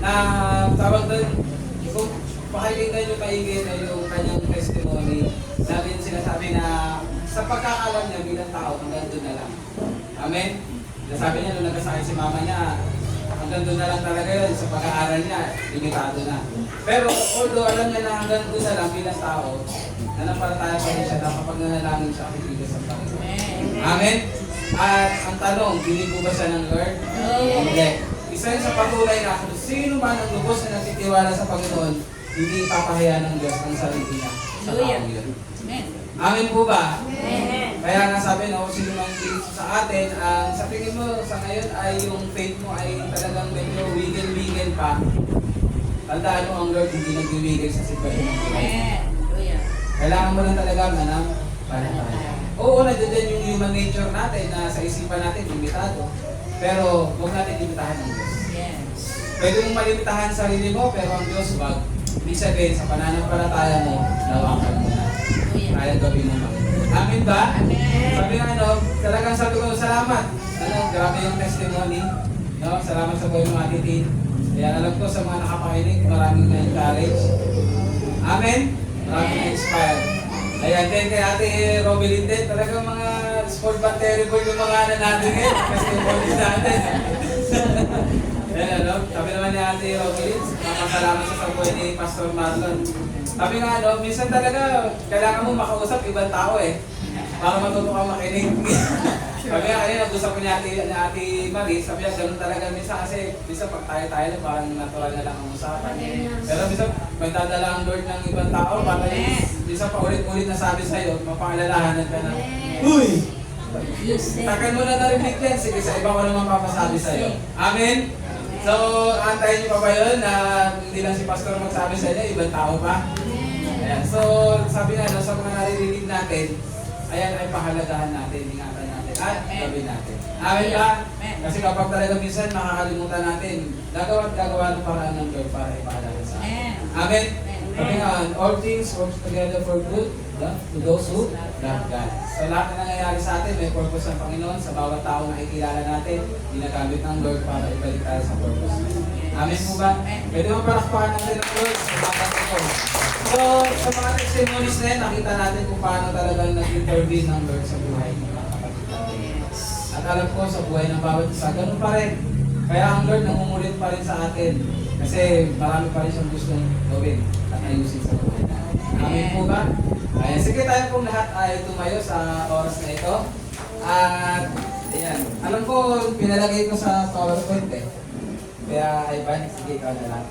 na tawag doon, kung pakikinggan nyo kaigin na yung kanyang testimony, sabi yung sinasabi na sa pagkakalam niya bilang tao, hanggang doon na lang. Amen? Sabi niya, nung nagkasakit si mama niya, hanggang doon na lang talaga yun. Sa pag-aaral niya, limitado na. Pero although alam niya na hanggang doon na lang bilang tao, nanampalataya pa rin siya na kapag nanalangin siya, kikilos sa Panginoon. Amen? At ang tanong, binigo ba siya ng Lord? Hindi. Isa yun sa patuloy na kung sino man ang lubos na nagtitiwala sa Panginoon, hindi ipapahiya ng Diyos ang sarili niya sa taong yun. Amen po ba? Amen. Kaya nga sabi, no, sino mang sa atin, sa tingin mo sa ngayon ay yung faith mo ay talagang medyo wiggle-wiggle pa. Tandaan mo ang Lord hindi nag-wiggle sa sitwasyon ng buhay. Kailangan mo lang talaga manang panataya. Oo, nandiyan yung human nature natin na sa isipan natin limitado. Pero huwag natin limitahan ng Diyos. Pwede mong malimitahan sa sarili mo, pero ang Diyos wag. Ibig sabihin, sa pananampalataya mo, lawakan mo na. Kaya gawin mo man. Amin ba? Amen. Sabi nga, talagang sabi ko, salamat. Grabe yung testimony. Salamat sa buhay mga titin. Kaya alam ko sa mga nakapakinig, maraming na-encourage. Amen? Maraming na-inspire. Ayan, din kay Ate Robelyn din, talagang mga sport band terrible yung mga natin ngayon. Testimony natin. Ayan, sabi naman ni Ate Robelyn, makasalamat sa buhay ni Pastor Marlon. Sabi nga, minsan talaga, kailangan mo makausap ibang tao para matuto ka makinig. Sabi nga, kanina, nag-usap ko ni Ate Marie, sabi nga, ganun talaga minsan kasi, minsan pag tayo lang, parang natural na lang ang usapan. Pero minsan, may dadala ang Lord ng ibang tao, para minsan pa ulit-ulit na sabi sa'yo, mapaalalahanan ka na, uy! Tagal mo na narinig yan, sige, sa iba ko naman papasabi sa'yo. Amen? So, antayin niyo pa ba yun na hindi lang si Pastor magsabi sa inyo, ibang tao pa? Ayan. So, sabi nga, sa mga naririnig natin, ayan ay pahalagahan natin, ingatan natin, at gawin natin. Amen ba? Kasi kapag talaga minsan makakalimutan natin, gagawa ng paraan ng Lord para ipahalaga sa atin. Amen? Sabi nga, all things work together for good to those who love God. So lahat na nangyayari sa atin, may purpose ng Panginoon. Sa bawat tao na ikilala natin, ginagamit ng Lord para ibalik tayo sa purpose. Amen po ba? Pwede mo palakpakan natin ng Lord sa mga ito. So, sa mga testimonies na yan, nakita natin kung paano talagang nag-intervene ng Lord sa buhay ng mga kapatid natin. At alam ko sa buhay ng bawat isa, ganun pa rin. Kaya ang Lord nangungulit pa rin sa atin. Kasi marami pa rin siyang gustong gawin at ayusin sa buhay natin. Amen po ba? Ayan, sige tayo pong lahat ay tumayo sa oras na ito. At, ayan, alam ko, pinalagay ko sa PowerPoint Kaya, Ivan, sige ikaw na lang.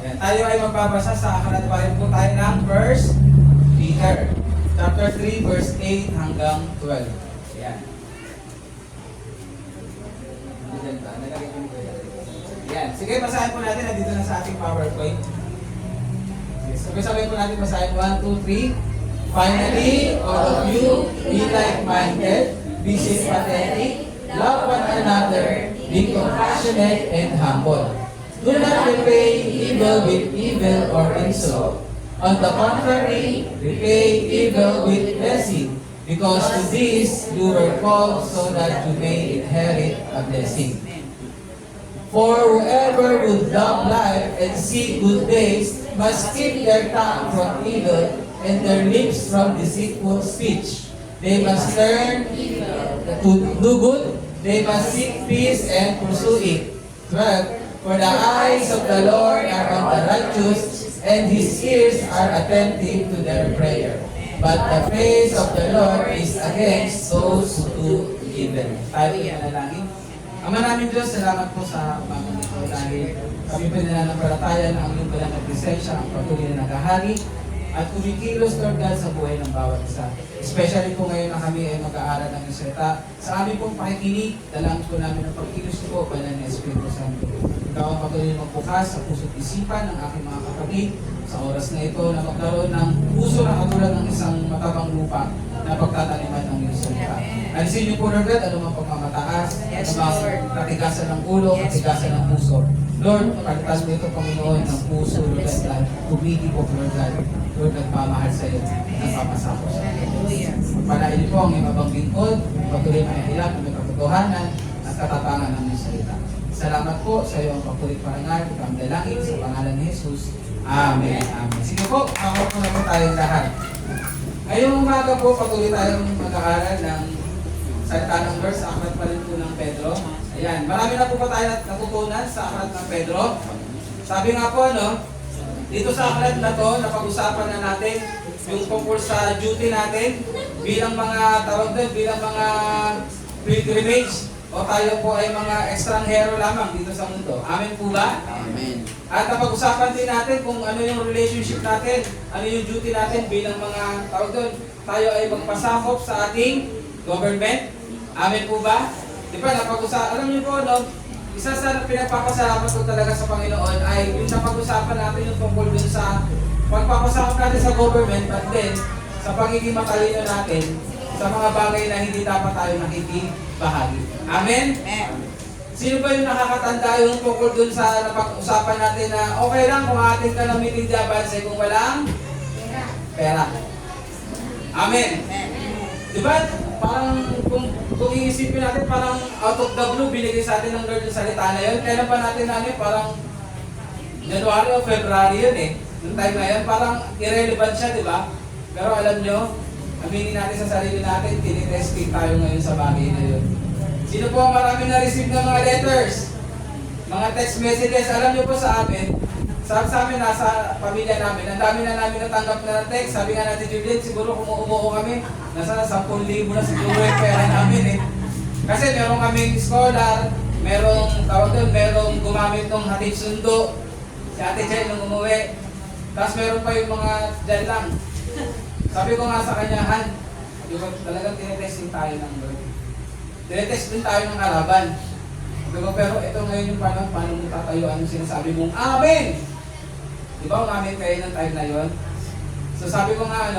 Ayan, tayo ay magbabasa sa aklat pa rin po tayo ng 1 Peter, chapter 3, verse 8 hanggang 12. Ayan. Ayan, sige, basahin po natin. Nandito na sa ating PowerPoint. Sabay po natin basahin. 1, 2, 3. Finally, all of you, be like-minded, be sympathetic, love one another, be compassionate and humble. Do not repay evil with evil or insult. On the contrary, repay evil with blessing, because to this you were called so that you may inherit a blessing. For whoever would love life and see good days must keep their tongue from evil and their lips from deceitful speech. They must learn to do good. They must seek peace and pursue it. 12. For the eyes of the Lord are on the righteous, and His ears are attentive to their prayer. But the face of the Lord is against those who do evil. Tayo manalangin. Ama namin Diyos, salamat po sa umagang ito dahil kami pinananampalataya na ang iyong banal na presensya ang patuloy na naghahari at kumikilos, Lord God, sa buhay ng bawat isa. Especially po ngayon na kami ay mag-aaral ng salita. Sa aming pong pakikinig, dalangin po namin ang pagkilos niyo po, banal na Espiritu Santo. Ikaw ang patuloy na magbukas sa puso't isipan ng aking mga kapatid sa oras na ito na magkaroon ng puso na katulad ng isang matabang lupa na pagtataniman ng iyong salita. Alisin niyo po, Lord God, anumang pagmamataas, anumang katigasan ng ulo, katigasan ng puso. Lord, pagkakas mo ito, Panginoon, ng puso, Lord God, kumiti po, Lord God, Lord, nagmamahal sa iyo, nagpapasako sa iyo. Panahin niyo po ang iyong abang lingkod, patuloy may hilap, may katotohanan, at katatangan ng inyong salita. Salamat po sa iyo ang papulit parangal, ang dalangin sa pangalan ni Jesus. Amen. Amen. Sige po, ako po na po tayong lahat. Ngayong umaga po, patuloy tayong mag-aaral ng salita ng verse sa aklat pa rin po ng Pedro. Ayan, marami na po pa tayo natutunan sa aklat ng Pedro. Sabi nga po, dito sa aklat na to, napag-usapan na natin yung tungkol sa duty natin bilang mga tawag doon, bilang mga pilgrimage o tayo po ay mga ekstranghero lamang dito sa mundo. Amen po ba? Amen. At napag-usapan din natin kung ano yung relationship natin, ano yung duty natin bilang mga tawag doon, tayo ay magpasakop sa ating government. Amen po ba? Di ba, alam niyo po, isa sa pinagpapasalamat ko talaga sa Panginoon ay yung napag-usapan natin yung tungkol dun sa pagpapasakop natin sa government, but then sa pagiging matalino natin sa mga bagay na hindi dapat tayo nakikibahagi. Amen? Sino ba yung nakakatanda yung tungkol dun sa napag-usapan natin na okay lang kung ating ka ng meeting di advance kung walang pera? Amen? Diba? Parang kung iisipin natin, parang out of the blue, binigay sa atin ng Lord yung salita na yun. Kailan pa natin parang January o February yun Yung time na yun, parang irrelevant siya, di ba? Pero alam nyo, aminin natin sa sarili natin, tinitesting tayo ngayon sa bagay na yun. Sino po ang maraming na-receive ng mga letters? Mga text messages, alam nyo po sa amin, sa amin, nasa pamilya namin, ang dami na namin natanggap na text. Sabi nga natin, Juliet, siguro kung umuo kami, nasa 10,000 na siguro yung pera namin Kasi meron kaming scholar, merong tawag doon, merong gumamit ng hatid sundo, si Ate Jen nung umuwi. Tapos meron pa yung mga dyan lang. Sabi ko nga sa kanya, Han, talagang tinetesting tayo ng Lord. Tinetest din tayo ng kalaban. Sabi ko, pero ito ngayon yung paano mo tatayuan yung sinasabi mong Amen! Di ba umamin kayo ng time na yon? So sabi ko nga,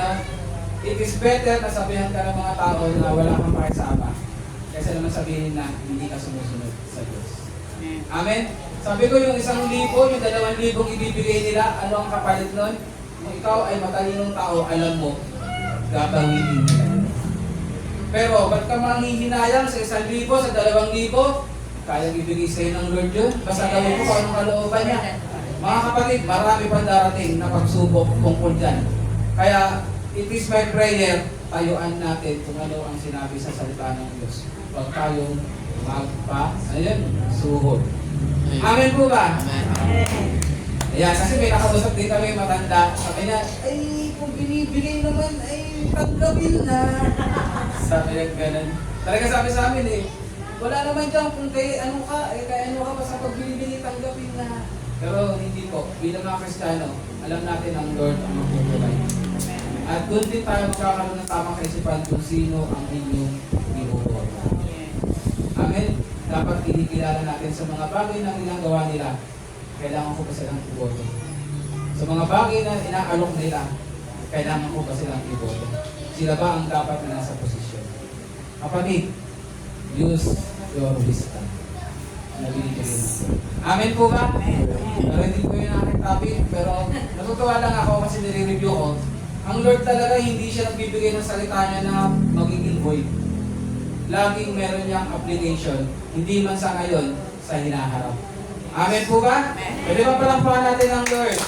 it is better na sabihan ka ng mga tao na wala kang pakisama kaysa naman sabihin na hindi ka sumusunod sa Diyos. Amen? Sabi ko yung 1,000, yung 2,000 ibibigay nila, ano ang kapalit nun? Kung ikaw ay matalinong tao, alam mo, gagawin nila. Pero ba't ka manghihinayang sa 1,000, sa 2,000? Kaya ibigay sa'yo ng Lord yun. Basta gawin mo kung anong kalooban niya. Mga kapatid, marami pa darating na pagsubok tungkol dyan. Kaya, it is my prayer, tayuan natin kung ano ang sinabi sa salita ng Diyos. Huwag tayong suhod. Amen po ba? Amen. Ayan, kasi may nakausap din kami matanda. Sabi niya, ay, kung binibigay naman, ay, tanggapin na. Sabi niya ganun. Talaga sabi sa amin wala naman dyan kung kaya ano ka basta pag binibigay, tanggapin na. Pero hindi po, bilang mga Kristiyano, alam natin ang Lord ang magpuprovide. At doon din tayo magkakaroon ng tamang kaisipan kung sino ang inyong inuupo. Amen? Dapat kinikilala natin sa mga bagay na ginagawa nila, kailangan ko pa silang iboto. Sa mga bagay na inaalok nila, kailangan ko pa silang iboto. Sila ba ang dapat na nasa posisyon? Kapatid, use your wisdom. Nabibigay natin. Amen po ba? Pero hindi ko yun aking topic, pero natutuwa lang ako kasi nire-review ko. Ang Lord talaga hindi siya nagbibigay ng salita niya na magiging void. Laging meron niyang application, hindi man sa ngayon, sa hinaharap. Amen po ba? Pwede ba palampakan natin ang Lord?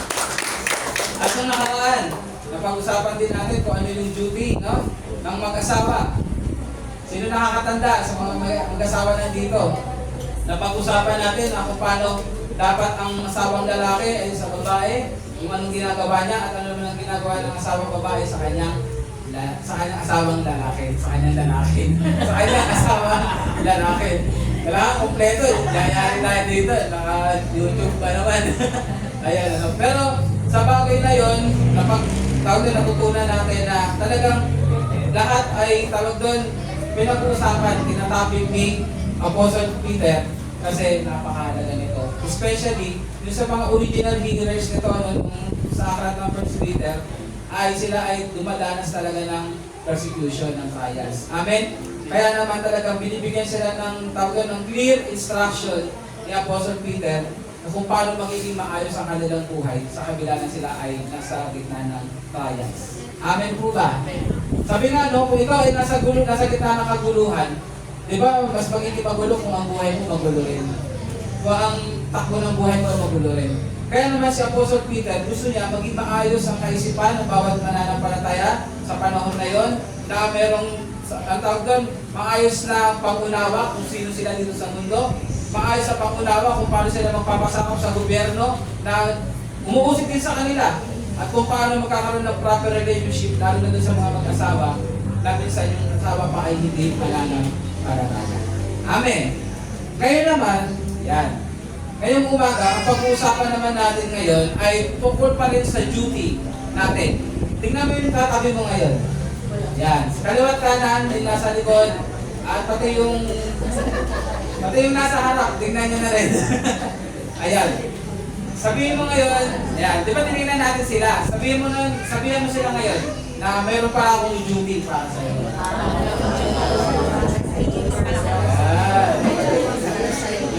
At nung nakaraan, napag-usapan din natin kung ano yung duty ng mag-asawa. Sino nakakatanda sa mga mag-asawa nandito? Napag-usapan natin kung paano dapat ang asawang lalaki ay sa babae, yung anong ginagawa niya at ano naman ang ginagawa ng asawang babae sa kanyang asawang lalaki. Sa kanyang lalaki. Sa kanyang asawang lalaki. Kailangan kompleto. Yayari tayo dito. Naka-YouTube pa naman. Ayan, Pero sa bagay na yon, natutunan natin na talagang lahat ay tawag doon, pinag-uusapan, tinatapik ni Apostle Peter kasi napakahalaga nito. Especially, yung sa mga original hearers nito sa aklat ng 1 Peter, ay sila ay dumadanas talaga ng persecution, ng trials. Amen? Kaya naman talagang binibigyan sila ng tawag ng clear instruction ni Apostle Peter kung paano magiging maayos ang kanilang buhay sa kabila na sila ay nasa gitna ng trials. Amen po ba? Sabi nga kung ikaw ay nasa gitna ng kaguluhan, Di ba, mas magiging magulo kung ang buhay mo magulo rin. Kung ang takbo ng buhay mo magulo rin. Kaya naman si Apostle Peter, gusto niya maging maayos ang kaisipan ng bawat mananampalataya sa panahon na yon, na merong, ang tawag doon, maayos na pangunawa kung sino sila dito sa mundo, maayos sa pangunawa kung paano sila magpapasakop sa gobyerno na umuusik din sa kanila, at kung paano magkakaroon ng proper relationship, lalo na doon sa mga mag-asawa, na minsan yung asawa pa ay hindi malangang karanasan. Amen. Ngayon naman, yan. Ngayong umaga, ang pag-uusapan naman natin ngayon ay tungkol pa rin sa duty natin. Tingnan mo yung tatabi mo ngayon. Yan. Kaliwat kanan, yung nasa likod, at pati yung nasa harap, tingnan nyo na rin. Ayan. Sabihin mo ngayon, ayan, di ba tinignan natin sila? Sabihin mo sila ngayon na mayroon pa akong duty para sa iyo.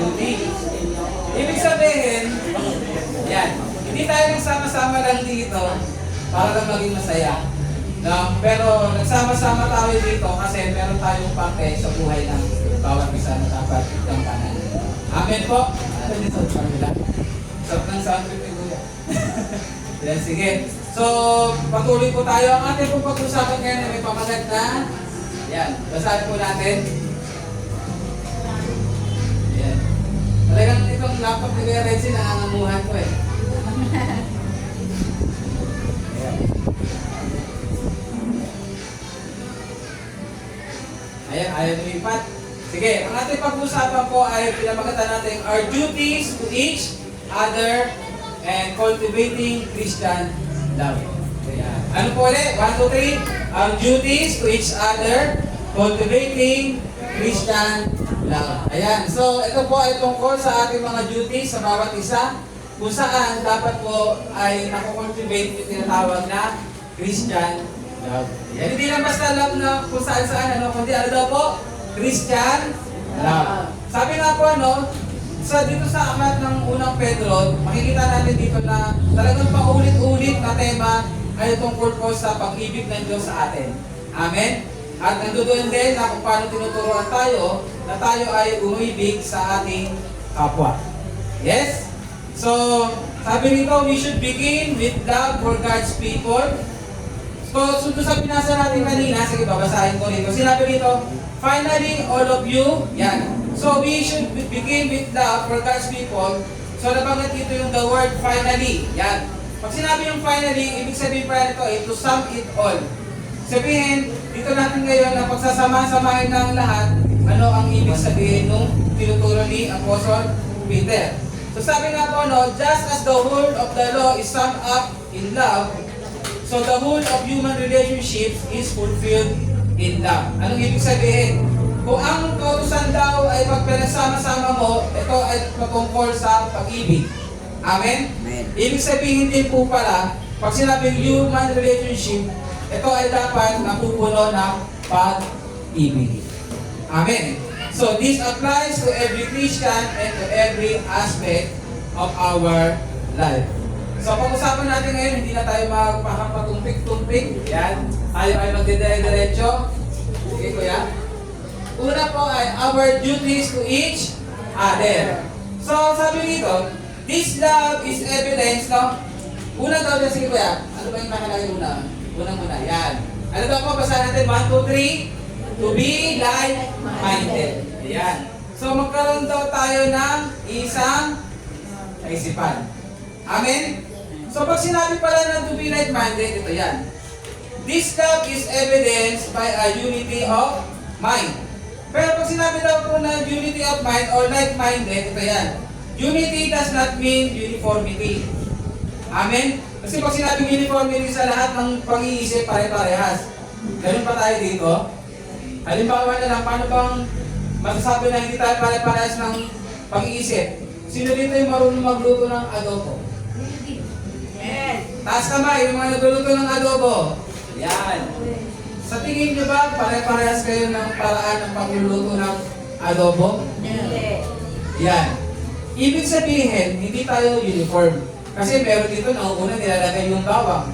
Duty. Ibig sabihin, yan, hindi tayo nagsama-sama lang dito para lang maging masaya. No? Pero nagsama-sama tayo dito kasi meron tayong parte sa buhay ng bawat isa na dapat gampanan. Amen po? Ano dito sa kanila? Sarap ng sound trip ni Kuya. Yan, sige. So, patuloy po tayo. Ang ating pong pag-usapan ngayon ay may pamagat na. Yan, basahin po natin. Yan. Talagang itong laptop ni Kuya Reggie, nangangamuhan ko eh. Ayan, ayaw lumipat. Sige, ang ating pag-usapan po ay pinamagatan natin our duties to each other and cultivating Christian love. Ayan. Ano po ulit? 1, 2, 3. Our duties to each other, cultivating Christian love. Ayan. So, ito po ay tungkol sa ating mga duties sa bawat isa, kung saan dapat po ay nakukultivate yung tinatawag na Christian love. Yan, hindi lang basta love na kung saan-saan, kundi ano daw po? Christian love. Sabi nga po, dito sa aklat ng unang Pedro, makikita natin dito na talagang paulit-ulit na tema ay tungkol po sa pag-ibig ng Diyos sa atin. Amen? At nandoon din na kung paano tinuturuan tayo na tayo ay umibig sa ating kapwa. Yes? So, sabi nito, we should begin with love for God's people. So sa pinasa natin kanina, sige, babasahin ko rito. Sinabi dito, finally, all of you, yan. So we should begin with love for God's people. So nabanggit dito yung the word finally, yan. Pag sinabi yung finally, ibig sabihin pa ito, to sum it all. Sabihin, dito natin ngayon na pagsasama-samahin ng lahat, ano ang ibig sabihin nung tinuturo ni Apostle Peter. So sabi nga po, just as the whole of the law is summed up in love, so the whole of human relationships is fulfilled in love. Anong ibig sabihin? Kung ang kautusan daw ay pag pinagsama-sama mo, ito ay patungkol sa pag-ibig. Amen? Amen. Ibig sabihin din po pala, pag sinabing human relationship, ito ay dapat napupuno ng pag-ibig. Amen? So this applies to every Christian and to every aspect of our life. So, pag-usapan natin ngayon, hindi na tayo magpapatumpik-tumpik. Yan. Tayo ay magdidire-diretso. Sige, Kuya. Una po ay our duties to each other. So, sabi dito, this love is evidence, Una daw dyan, sige, Kuya. Ano ba yung nakalagay una? Unang muna. Yan. Ano daw po? Basahin natin. 1, 2, 3. To be like-minded. Yan. So, magkaroon daw tayo ng isang kaisipan. Amen? So pag sinabi pala ng to be like-minded, ito yan. This love is evidenced by a unity of mind. Pero pag sinabi daw po na unity of mind or like-minded, ito yan. Unity does not mean uniformity. Amen? Kasi pag sinabing uniformity sa lahat ng pag-iisip, pare-parehas. Ganun pa tayo dito. Halimbawa na lang, paano bang masasabi na hindi tayo pare-parehas ng pag-iisip? Sino dito yung marunong magluto ng adobo? Taas kamay, yung mga nagluluto ng adobo. Yan. Sa tingin nyo ba, pare-parehas kayo ng paraan ng pagluluto ng adobo? Yan. Ibig sabihin, hindi tayo uniform. Kasi meron dito nauuna nilalagay yung bawang.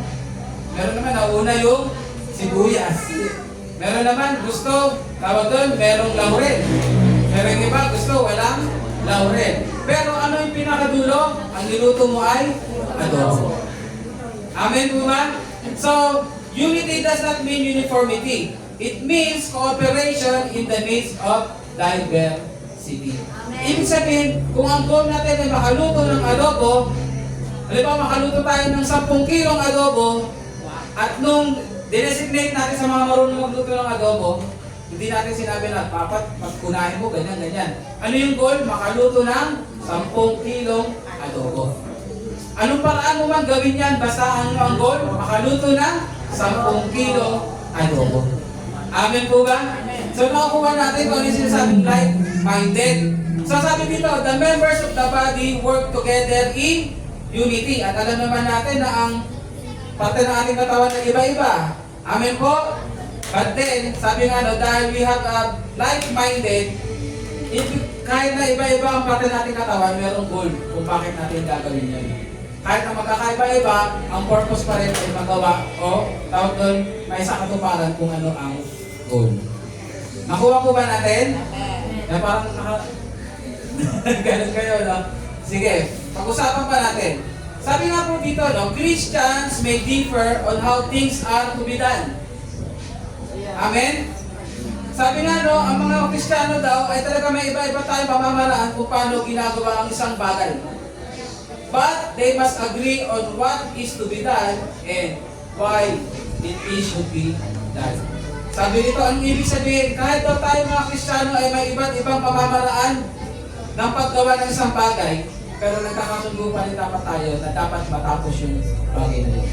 Meron naman nauuna yung sibuyas. Meron naman gusto Tawag doon, merong laurel. Pero yung iba gusto, walang laurel. Pero ano yung pinakadulo? Ang niluto mo ay adobo. Amen po ba? So, unity does not mean uniformity. It means cooperation in the midst of diversity. Ibig sabihin, kung ang goal natin ay makaluto ng adobo, halimbawa makaluto tayo ng 10 kilong adobo, at nung dinesignate natin sa mga marunong magluto ng adobo, hindi natin sinabi na, papat, pagkunahin mo, ganyan, ganyan. Ano yung goal? Makaluto ng 10 kilong adobo. Anong paraan mo man gawin yan, basta ang goal, makaluto ng 10 kilong adobo. Amen po ba? So nakukuha natin kung ano yung sinasabing like-minded. So sabi dito, the members of the body work together in unity. At alam naman natin na ang parte ng ating katawan ay iba-iba. Amen po? But then, sabi nga dahil we have a like-minded, kahit na iba-iba ang parte ng ating katawan, mayroong goal kung bakit natin gagawin yan. Kahit na magkakaiba-iba, ang purpose pa rin ay magawa o tawag doon, may isa katuparan kung ano ang goal. Nakuha po ba natin? Na parang ganun kayo, no? Sige, pag-usapan pa natin. Sabi nga po dito, no, Christians may differ on how things are to be done. Amen? Sabi nga, no, ang mga Kristiyano daw ay talaga may iba-iba tayong pamamaraan kung paano ginagawa ang isang bagay. But they must agree on what is to be done and why it should be done. Sabi dito, ang ibig sabihin, kahit daw tayo mga Kristiyano ay may iba't ibang pamamaraan ng paggawa ng isang bagay, pero nagkakasundo pa rin dapat tayo na dapat matapos yung bagay na yun.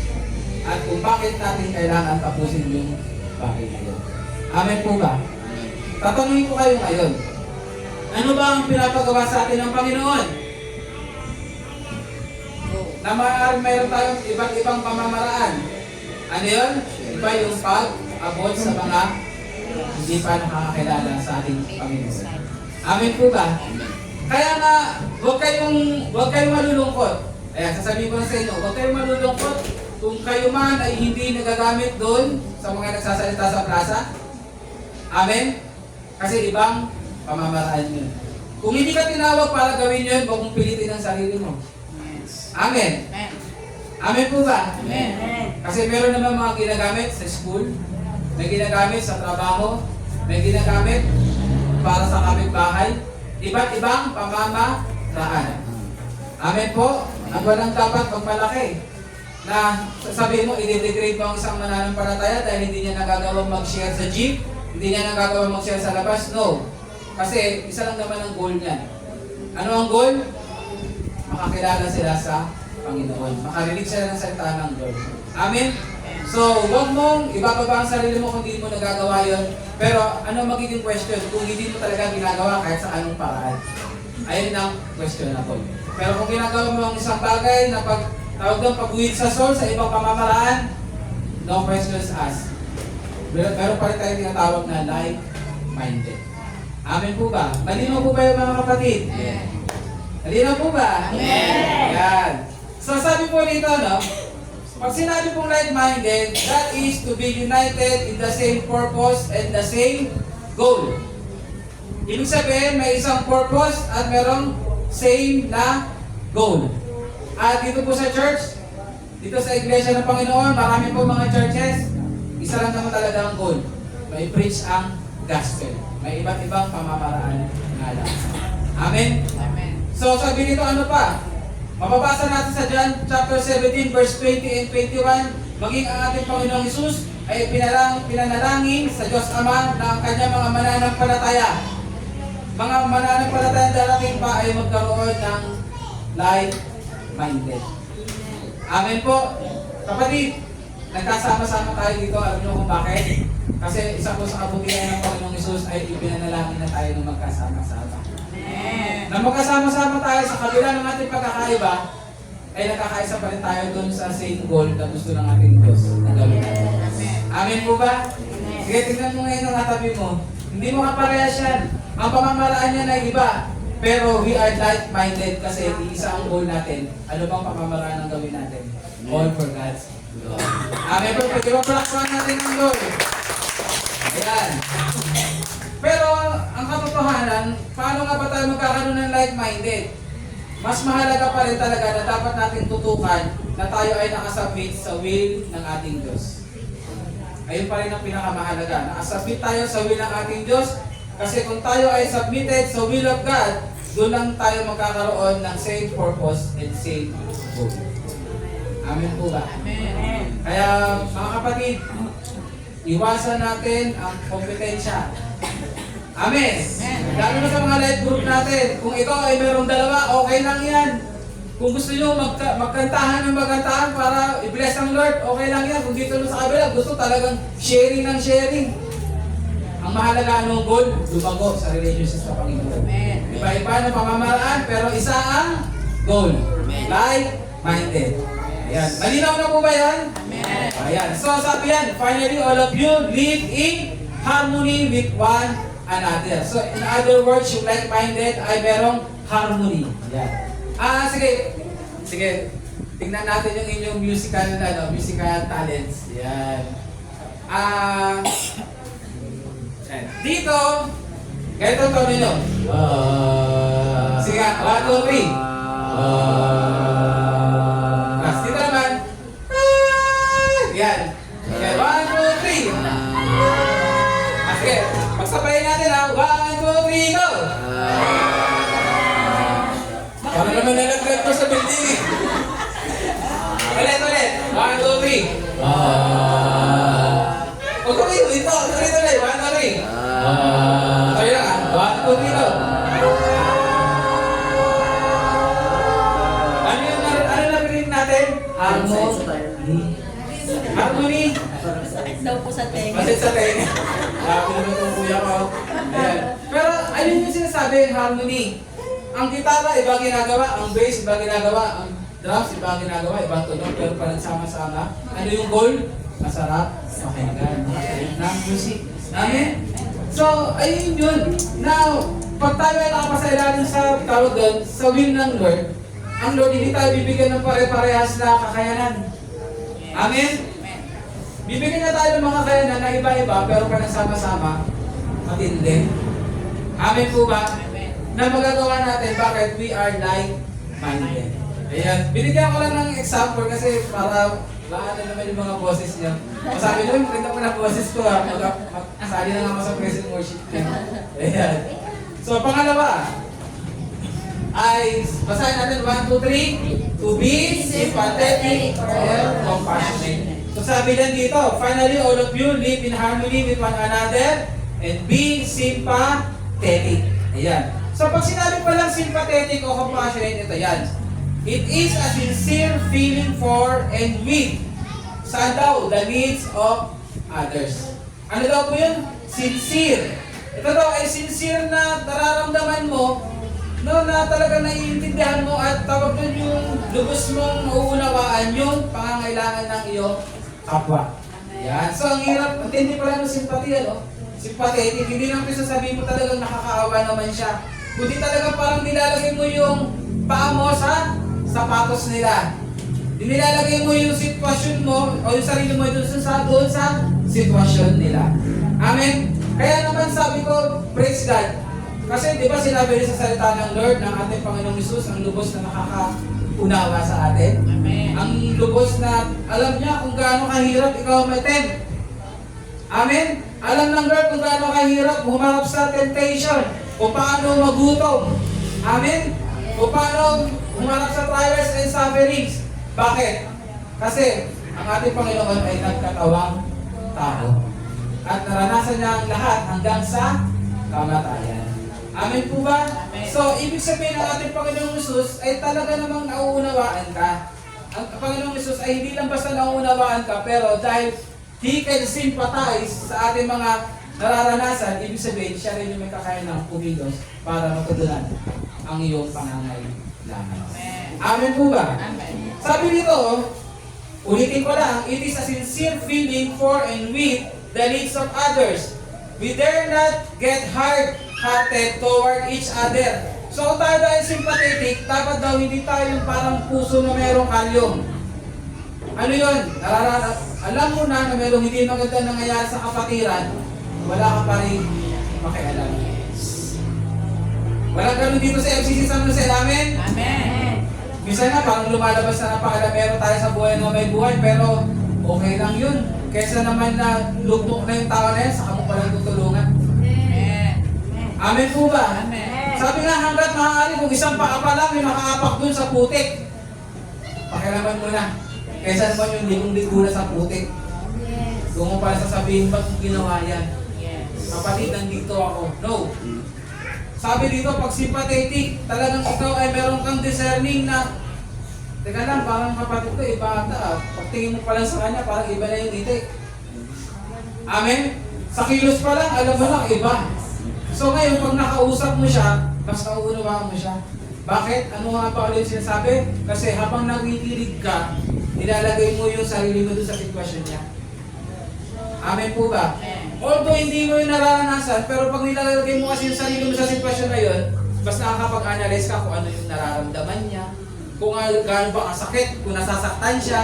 At kung bakit natin kailangan tapusin yung bagay na yun. Amen po ba? Tatanungin ko kayo ngayon, ano ba ang pinapagawa sa atin ng Panginoon? Na mayroon tayong iba't ibang pamamaraan. Ano yun? Iba yung pag-abot sa mga hindi pa nakakakilala sa ating Panginoon. Amen po ba? Kaya nga, huwag kayong malulungkot. Ayan, sasabihin ko na sa inyo, huwag kayong malulungkot kung kayo man ay hindi nagagamit doon sa mga nagsasalita sa plaza. Amen? Kasi ibang pamamaraan yun. Kung hindi ka tinawag para gawin yun, huwag mong pilitin ang sarili mo. Amen? Amen po ba? Amen. Kasi meron naman mga ginagamit sa school, may ginagamit sa trabaho, may ginagamit para sa kapitbahay, iba't ibang pamamaraan. Amen po? Ang walang dapat pagmalaki na sasabihin mo, i-degrade mo ang isang mananampalataya dahil hindi niya nagagawang mag-share sa jeep, hindi niya nagagawang mag-share sa labas. No. Kasi isa lang naman ang goal niya. Ano ang goal? Makakilala sila sa Panginoon. Makarinig sila ng salita ng Lord. Amen? So, huwag mong ibababa ang sarili mo kung hindi mo nagagawa yun. Pero, ano magiging question kung hindi mo talaga ginagawa kahit sa anong paraan? Ayun ang question na po. Pero kung ginagawa mo ang isang bagay na pag-uwid sa soul sa ibang pamamaraan, no questions asked. Meron pa rin tayo tinatawag na like-minded. Amen po ba? Malinaw po ba yung mga kapatid? Malinaw po ba? Amen! Yan. So sabi po dito, no? Pag sinabi pong like-minded, that is to be united in the same purpose and the same goal. Ibig sabihin, may isang purpose at merong same na goal. At dito po sa church, dito sa Iglesia ng Panginoon, marami po mga churches, isa lang naman talaga ang goal. May preach ang gospel. May iba't ibang pamamaraan nga lang. Amen? Amen. So sabi nito ano pa? Mababasa natin sa John chapter 17 verse 20 and 21, maging ang ating Panginoong Hesus ay pinanalangin sa Diyos Ama na ang kanyang mga mananampalataya. Mga mananampalataya darating pa ay magkaroon ng like-minded. Amen po. Kapatid, nagkasama-sama tayo dito. Alam niyo kung bakit? Kasi isa po sa kabutihan ng Panginoong Hesus ay ipinanalangin na tayo ng magkasama-sama. Na magkasama-sama tayo sa kabila ng ating pagkakaiba, ay nakakaisa pa rin tayo doon sa same goal na gusto ng ating Diyos na gawin natin. Amen po ba? Sige, tingnan mo ngayon ang katabi mo. Hindi mo kaparehas yan. Ang pamamaraan niya na iba. Pero we are like-minded kasi isa ang goal natin. Ano bang pamamaraan ang gawin natin? All for God's glory. Amen po. Pwede mo palakpakan natin ang Lord. Ayan. Pero ang katotohanan, paano nga ba tayo magkakaroon ng like-minded? Mas mahalaga pa rin talaga na dapat natin tutukan na tayo ay nakasubmit sa will ng ating Diyos. Ayun pa rin ang pinakamahalaga. Nakasubmit tayo sa will ng ating Diyos kasi kung tayo ay submitted sa will of God, doon lang tayo magkakaroon ng same purpose and same goal. Amen po ba? Amen. Kaya mga kapatid, iwasan natin ang kompetensya. Amen. Lalo na sa mga life group natin. Kung ikaw ay merong dalawa, okay lang yan. Kung gusto nyo magkantahan ng magkantahan para i-bless ang Lord, okay lang yan. Kung dito sa kabila, gusto talagang sharing ng sharing. Ang mahalaga anong goal? Lumago sa relationship sa Panginoon. Amen. Iba-iba ng pamamaraan, pero isa ang goal. Like-minded. Ayan. Malinaw na po ba yan? Amen. Ayan. So sabi yan, finally all of you live in harmony with one another. So in other words, yung like-minded ay merong harmony. Ayan. Sige. Tingnan natin yung inyong musical talents. Ayan. Dito, ganito to ninyo. Sige, 1, 2, 3. Tapos dito naman. Yan. Okay, 1, 2, 3. Sige, pagsabayin natin ha. 1, 2, 3, go! Para naman nalaglag ko sa building eh. Ulit. 1, 2, 3. Huwag ko kayo dito. Ulit. 1, 2, 3. Tayo lang ha. 1, 2, 3, go! Ano narinig natin? Harmony. Daw po sa tenga. Masit sa tenga. Grabe naman itong kuya ko. Ayan. Pero ayun yung sinasabi, harmony. Ang gitara, iba ginagawa. Ang bass, iba ginagawa. Ang drums, iba ginagawa. Ibang tunog, pero parang sama-sama. Ano yung goal? Masarap. Pakinggan. Ng music. Amen? So, ayun yun. Now, pag tayo ay nakapasailalim sa tawag doon, sa will ng Lord, ang Lord hindi tayo bibigyan ng pare-parehas na kakayanan. Amen? Bibigyan na tayo ng mga kakayanan na iba-iba, pero panagsama-sama, matindi. Amen po ba? Na magagawa natin, bakit we are like-minded. Ayan. Binigyan ko lang ng example kasi para lahat na naman yung mga boses niya. Masabi nyo, maganda ko na boses ko ha. Masali na lang ako sa present worship niya. Ayan. So, pangalawa, ay basahin natin 1, 2, 3. To be sympathetic and compassionate. So sabi lang dito, finally all of you live in harmony with one another and be sympathetic. Ayan. So pag sinabi pa lang sympathetic o compassionate, ito yan. It is a sincere feeling for and with saan daw? The needs of others. Ano daw po yun? Sincere. Ito daw ay sincere na nararamdaman mo, no, na talaga naiintindihan mo at tawag doon yung lubos mong nauunawaan yung pangangailangan ng iyong kapwa. Yan. So ang hirap, hindi pala ng simpatiya, no? Sympathetic, hindi lang sasabihin mo talagang nakakaawa naman siya. Kundi talaga parang nilalagay mo yung paa mo sa sapatos nila. Nilalagay mo yung sitwasyon mo o yung sarili mo doon sa sitwasyon nila. Amen? Kaya naman sabi ko, praise God. Kasi di ba sinabi rin sa salita ng Lord ng ating Panginoong Hesus, ang lubos na nakakaunawa sa atin. Amen. Ang lubos na alam niya kung gaano kahirap ikaw may-tempt. Amen? Alam ng Lord kung gaano kahirap humarap sa temptation. Kung paano magutom. Amen? Kung paano humarap sa trials and sufferings. Bakit? Kasi ang ating Panginoon ay nagkatawang tao. At naranasan niya ang lahat hanggang sa kamatayan. Amen po ba? Amen. So, ibig sabihin ng ating Panginoong Hesus ay talaga namang nauunawaan ka. Ang Panginoong Hesus ay hindi lang basta nauunawaan ka, pero dahil He can sympathize sa ating mga nararanasan, ibig sabihin, siya rin yung may kakayahan ng kumilos para matutunan ang iyong pangangailangan. Amen po ba? Amen. Sabi dito, ulitin ko lang, it is a sincere feeling for and with the needs of others. We dare not get hard-hearted toward each other. So kung tayo dahil sympathetic, dapat daw hindi tayo yung parang puso na mayroong kalyong. Ano yun? Alam mo na merong hindi maganda nangyayari sa kapatiran, wala ka pa rin makialam. Walang ganun dito sa FCC San Jose namin. Amen. Minsan nga parang lumalabas na napakalamero tayo sa buhay na may buhay, pero okay lang yun. Kesa naman na lugmok na yung tao na yan, saka mo palang tutulungan. Amen. Amen po ba? Amen. Sabi nga hanggat maaari, kung isang paa pa lang may makaapak dun sa putik, pakialaman mo na. Kesa naman yung ligong-ligo na sa putik. Doon mo pala sasabihin, ba't mo ginawa yan? Yes. Kapatid, nandito ako. No. Sabi dito, pag sympathetic, talagang ikaw ay meron kang discerning na, teka lang, parang kapatid ko, iba ata. Pagtingin mo pa lang sa kanya, parang iba na yung titik. Amen? Sa kilos pa lang, alam mo lang, iba. So ngayon, pag nakausap mo siya, mas nauunawaan mo siya. Bakit? Ano nga pa ulit sinasabi? Kasi habang nakikinig ka, nilalagay mo yung sarili mo doon sa sitwasyon niya. Amen po ba? Although hindi mo yung nararanasan, pero pag nilalagay mo kasi yung sarili mo sa sitwasyon na yun, mas nakakapag-analyze ka kung ano yung nararamdaman niya, kung gaano ba kasakit, kung nasasaktan siya,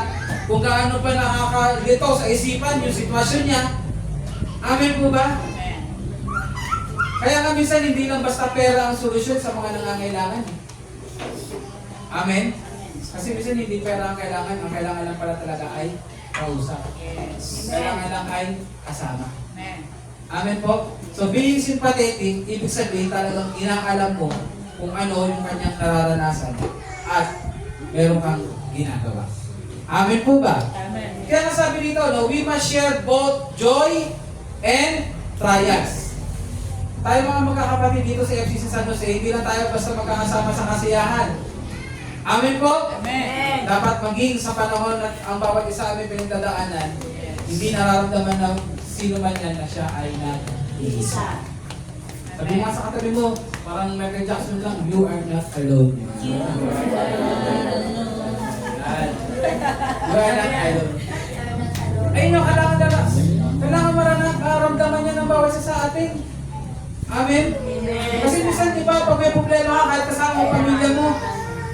kung gaano pa nakakalito sa isipan yung sitwasyon niya. Amen po ba? Kaya nga minsan hindi lang basta pera ang solusyon sa mga nangangailangan. Amen? Kasi minsan hindi pera ang kailangan lang pala talaga ay kausap. Yes. Kailangan lang ay kasama. Amen. Amen po? So being sympathetic, ibig sabihin talagang inaalam mo kung ano yung kanyang nararanasan at meron kang ginagawa. Amen po ba? Amen. Kaya nasabi dito, no, we must share both joy and trials. Tayo mga magkakapatid dito sa FCC San Jose, hindi lang tayo basta magkakasama sa kasiyahan. Amen po? Amen. Dapat maging sa panahon na ang bawat isa aming pinagdadaanan, hindi nararamdaman ng sino man yan na siya ay nag-iisa. Sabi nga sa katabi mo, parang Michael Jackson lang, you are not alone. Yan. You are not alone. Ayun yung kailangan maramdaman niya ng bawat isa sa atin. Amen? Kasi minsan, di ba, pag may problema ka, kahit kasama mo pamilya mo,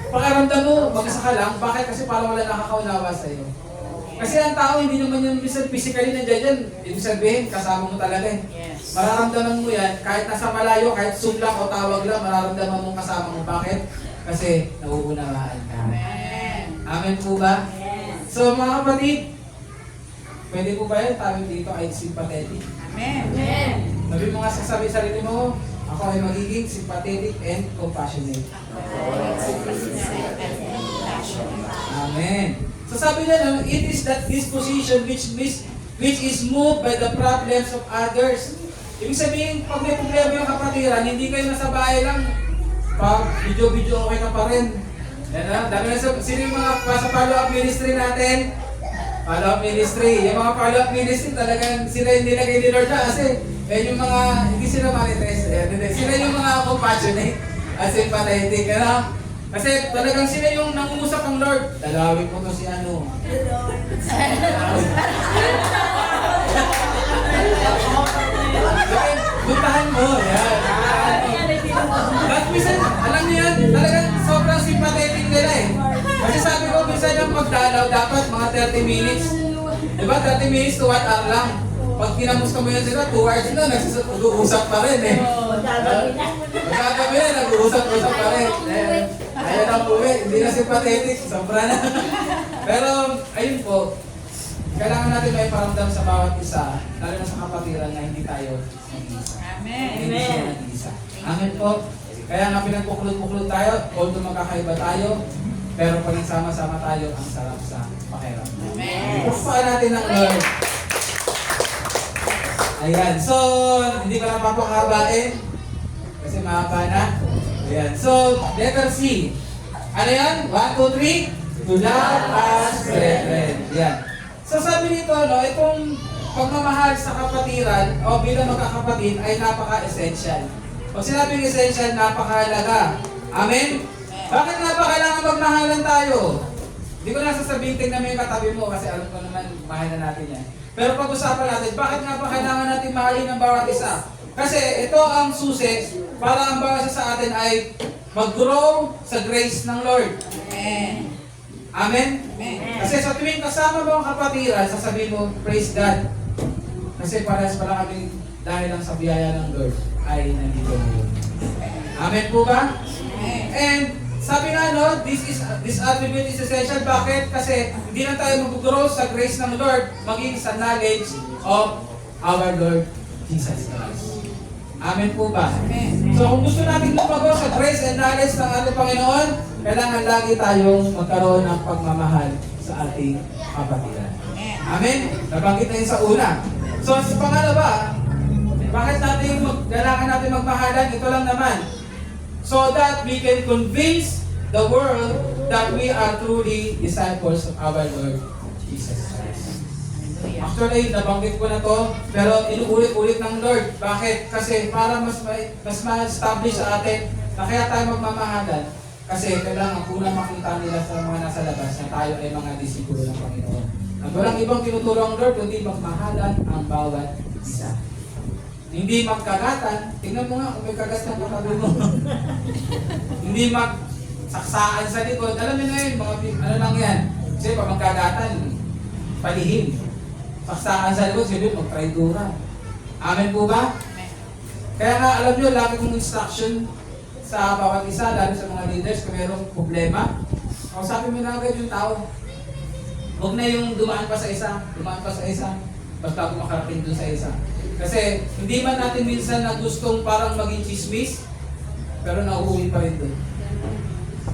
pakiramdam mo, mag-isa ka lang. Bakit? Kasi parang wala nakakaunawa sa iyo. Kasi ang tao, hindi naman yung minsan physically nandiyan dyan. Ibig sabihin, kasama mo talaga eh. Yes. Mararamdaman mo yan, kahit nasa malayo, kahit Zoom lang o tawag lang, mararamdaman mong kasama mo. Bakit? Kasi nauunawaan ka. Amen. Amen po ba? Yes. So mga kapatid, pwede po ba yan? Tawag dito ay sympathetic. Amen. Amen. Sabi mo nga sa sarili mo, ako ay magiging sympathetic and compassionate. Amen. So sabi niya, it is that disposition which is moved by the problems of others. Ibig sabihin, pag may problema yung kapatiran, hindi kayo nasa bahay lang, pag video okay ka pa rin. Yan na, dami na sino yung mga sa follow-up ministry natin? Follow-up ministry. Yung mga follow-up ministry talagang sila yung nilagay ni Lord na kasi yung mga, hindi sila manitres, sila yung mga compassionate at sympathetic. Ano? Kasi talagang sila yung nangungusap ng Lord. Dalawin ko to si ano. Buntahan mo. Yan. At minsan, alam niyo yan, talagang sobrang sympathetic nila eh. Kasi sabi ko, minsan yung pagdalaw, dapat mga 30 minutes. Diba? 30 minutes to 1 hour lang. Pag kinamusta mo yan sila, 2 hours na, nag-uusap pa rin eh. Magkagabi na, nag-uusap-usap pa rin. Ayaw na po eh, hindi na sympathetic, sobra na. Pero, ayun po, kailangan natin may paramdam sa bawat isa, lalo na sa kapatiran na hindi tayo nag-iisa. Amen. Hindi sila nag-iisa. Amen po. Kaya nga pinagpuklod-puklod tayo, although magkakaiba tayo, pero pag sama-sama tayo, ang sarap sa pakiramdam. Amen. Pupuan natin ang Lord. Ayan, so, hindi ko na papakabain, kasi mahaba na. Ayan, so, letter C. Ano yan? 1, 2, 3. To love as brethren. Yan. So sabi dito, no, itong pagmamahal sa kapatiran o bilang magkakapatid ay napaka-essential. Pag sinabing essential, napakahalaga. Amen? Bakit nga ba kailangan magmahalan tayo? Hindi ko na sasabihin, tingnan mo yung katabi mo kasi alam ko naman, mahal na natin yan. Pero pag-usapan natin, bakit nga ba kailangan natin mahalin ang bawat isa? Kasi ito ang susi para ang bawat isa sa atin ay mag-grow sa grace ng Lord. Amen. Amen? Kasi sa tuwing kasama mo ang kapatiran, sasabihin mo, praise God. Kasi parehas pala kami dahil lang sa biyaya ng Lord. ay nandito ngayon. Amen po ba? Amen. And sabi nga no, this attribute is essential. Bakit? Kasi hindi na tayo mag-grow sa grace ng Lord, maging sa knowledge of our Lord Jesus Christ. Amen po ba? Amen. So kung gusto natin lumago sa grace and knowledge ng ating Panginoon, kailangan lagi tayong magkaroon ng pagmamahal sa ating kapatiran. Amen? Nabanggit na yun sa una. So sa pangalawa, bakit kailangan natin magmahalan? Ito lang naman. So that we can convince the world that we are truly disciples of our Lord Jesus Christ. Actually, nabanggit ko na to, pero inuulit-ulit ng Lord. Bakit? Kasi para mas ma-establish sa atin na kaya tayo magmamahalan. Kasi kailangan unang makita nila sa mga nasa labas na tayo ay mga disipulo ng Panginoon. At walang ibang tinuturo ang Lord, kundi magmahalan ang bawat isa. Hindi magkagatan. Tingnan mo nga kung may kagat ng katabi mo. Hindi magsaksaan sa likod. Alam mo na yun, mga, ano lang yan. Kasi pag magkagatan, palihim. Saksaan sa likod, sabi magtraidura. Amen po ba? Kaya nga, alam nyo, lagi kong instruction sa bawat isa, lalo sa mga leaders, kung mayroong problema. Kausapin mo na agad yung tao. Huwag na yung dumaan pa sa isa, basta ako makarating dun sa isa. Kasi hindi man natin minsan na gustong parang maging chismis, pero nauuwi pa rin dun.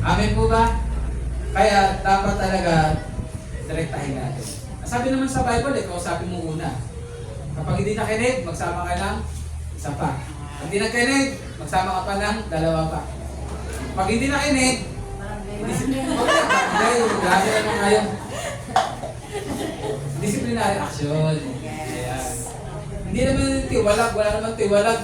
Amen po ba? Kaya dapat talaga direktahin natin. Sabi naman sa Bible, kausapin mo una. Kapag hindi nakinig, magsama ka ng isa pa. Pag hindi nakinig, magsama ka pa ng dalawa pa. Pag hindi nakinig, grabe naman ngayon. Disciplinary action. Ayan. Hindi naman tiwalag, wala naman tiwalag.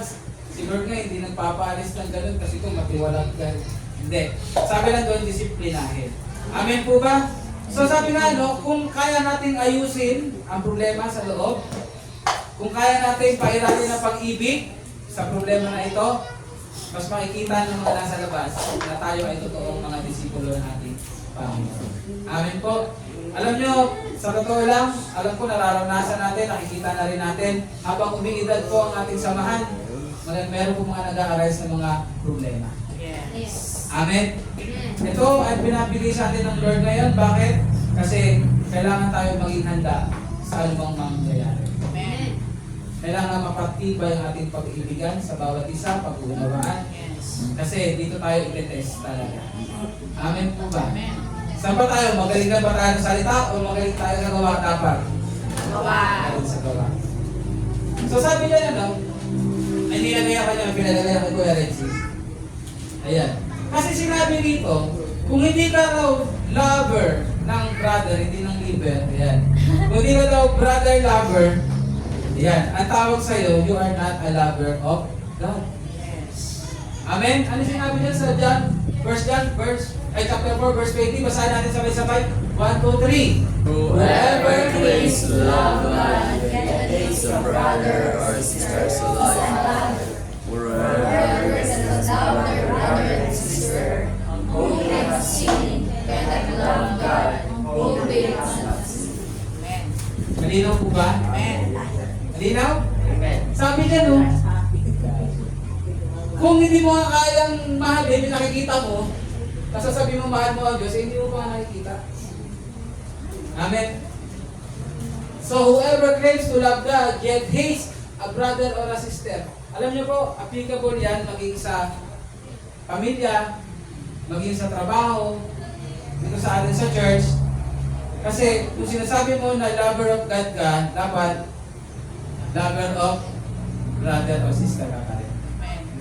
Si Lord nga hindi nagpapaalis ng ganun kasi kung matiwalag ka. Hindi. Sabi lang doon, disiplinahin. Amen po ba? So sabi nga, no, kung kaya nating ayusin ang problema sa loob, kung kaya nating pairalin ang pag-ibig sa problema na ito, mas makikita ng mga nasa labas na tayo ay totoong mga disipulo ng ating Panginoon. Amen po. Alam nyo, sa totoo lang, alam ko nararanasan natin, nakikita na rin natin, habang umiidad po ang ating samahan, meron po mga nag-a-arise ng mga problema. Yes. Amen? Ito ay pinapili sa atin ng Lord ngayon. Bakit? Kasi kailangan tayo maging handa sa anumang mangyayari. Amen. Kailangan mapatibay ang ating pag-ibigan sa bawat isa, pag-uunawaan. Yes. Kasi dito tayo i-test talaga. Amen po ba? Amen. Saan ba tayo? Magaling na ba tayo sa salita o magaling tayo sa gawa dapat? Gawa. Magaling sa gawa. So sabi niya ano, ay nilagay ako niya, pinalagay ako Kuya Renzi. Ayan. Kasi sinabi dito, kung hindi ka raw lover ng brother, hindi ng liver, ayan. Kung hindi ka daw brother lover, ayan, ang tawag sa'yo, you are not a lover of God. Yes. Amen? Ano sinabi niya sa John? Chapter 4, verse 20. Basahin natin sabay-sabay. 1, 2, 3. Whoever claims to love God yet hates a brother or sister alike. Whoever does not love their brother and sister, whom they have seen, cannot love God, whom they have not seen. Amen. Malinaw po ba? Amen. Malinaw? Amen. Sabi niya, no? Kung hindi mo nga kayang mahalin, yung nakikita mo, kasasabi mo mahal mo ang Diyos, eh, hindi mo pa nakikita. Amen? So, whoever claims to love God, yet hates a brother or a sister. Alam niyo po, applicable yan maging sa pamilya, maging sa trabaho, dito sa atin sa church. Kasi kung sinasabi mo na lover of God ka, dapat lover of brother or sister ka pa rin.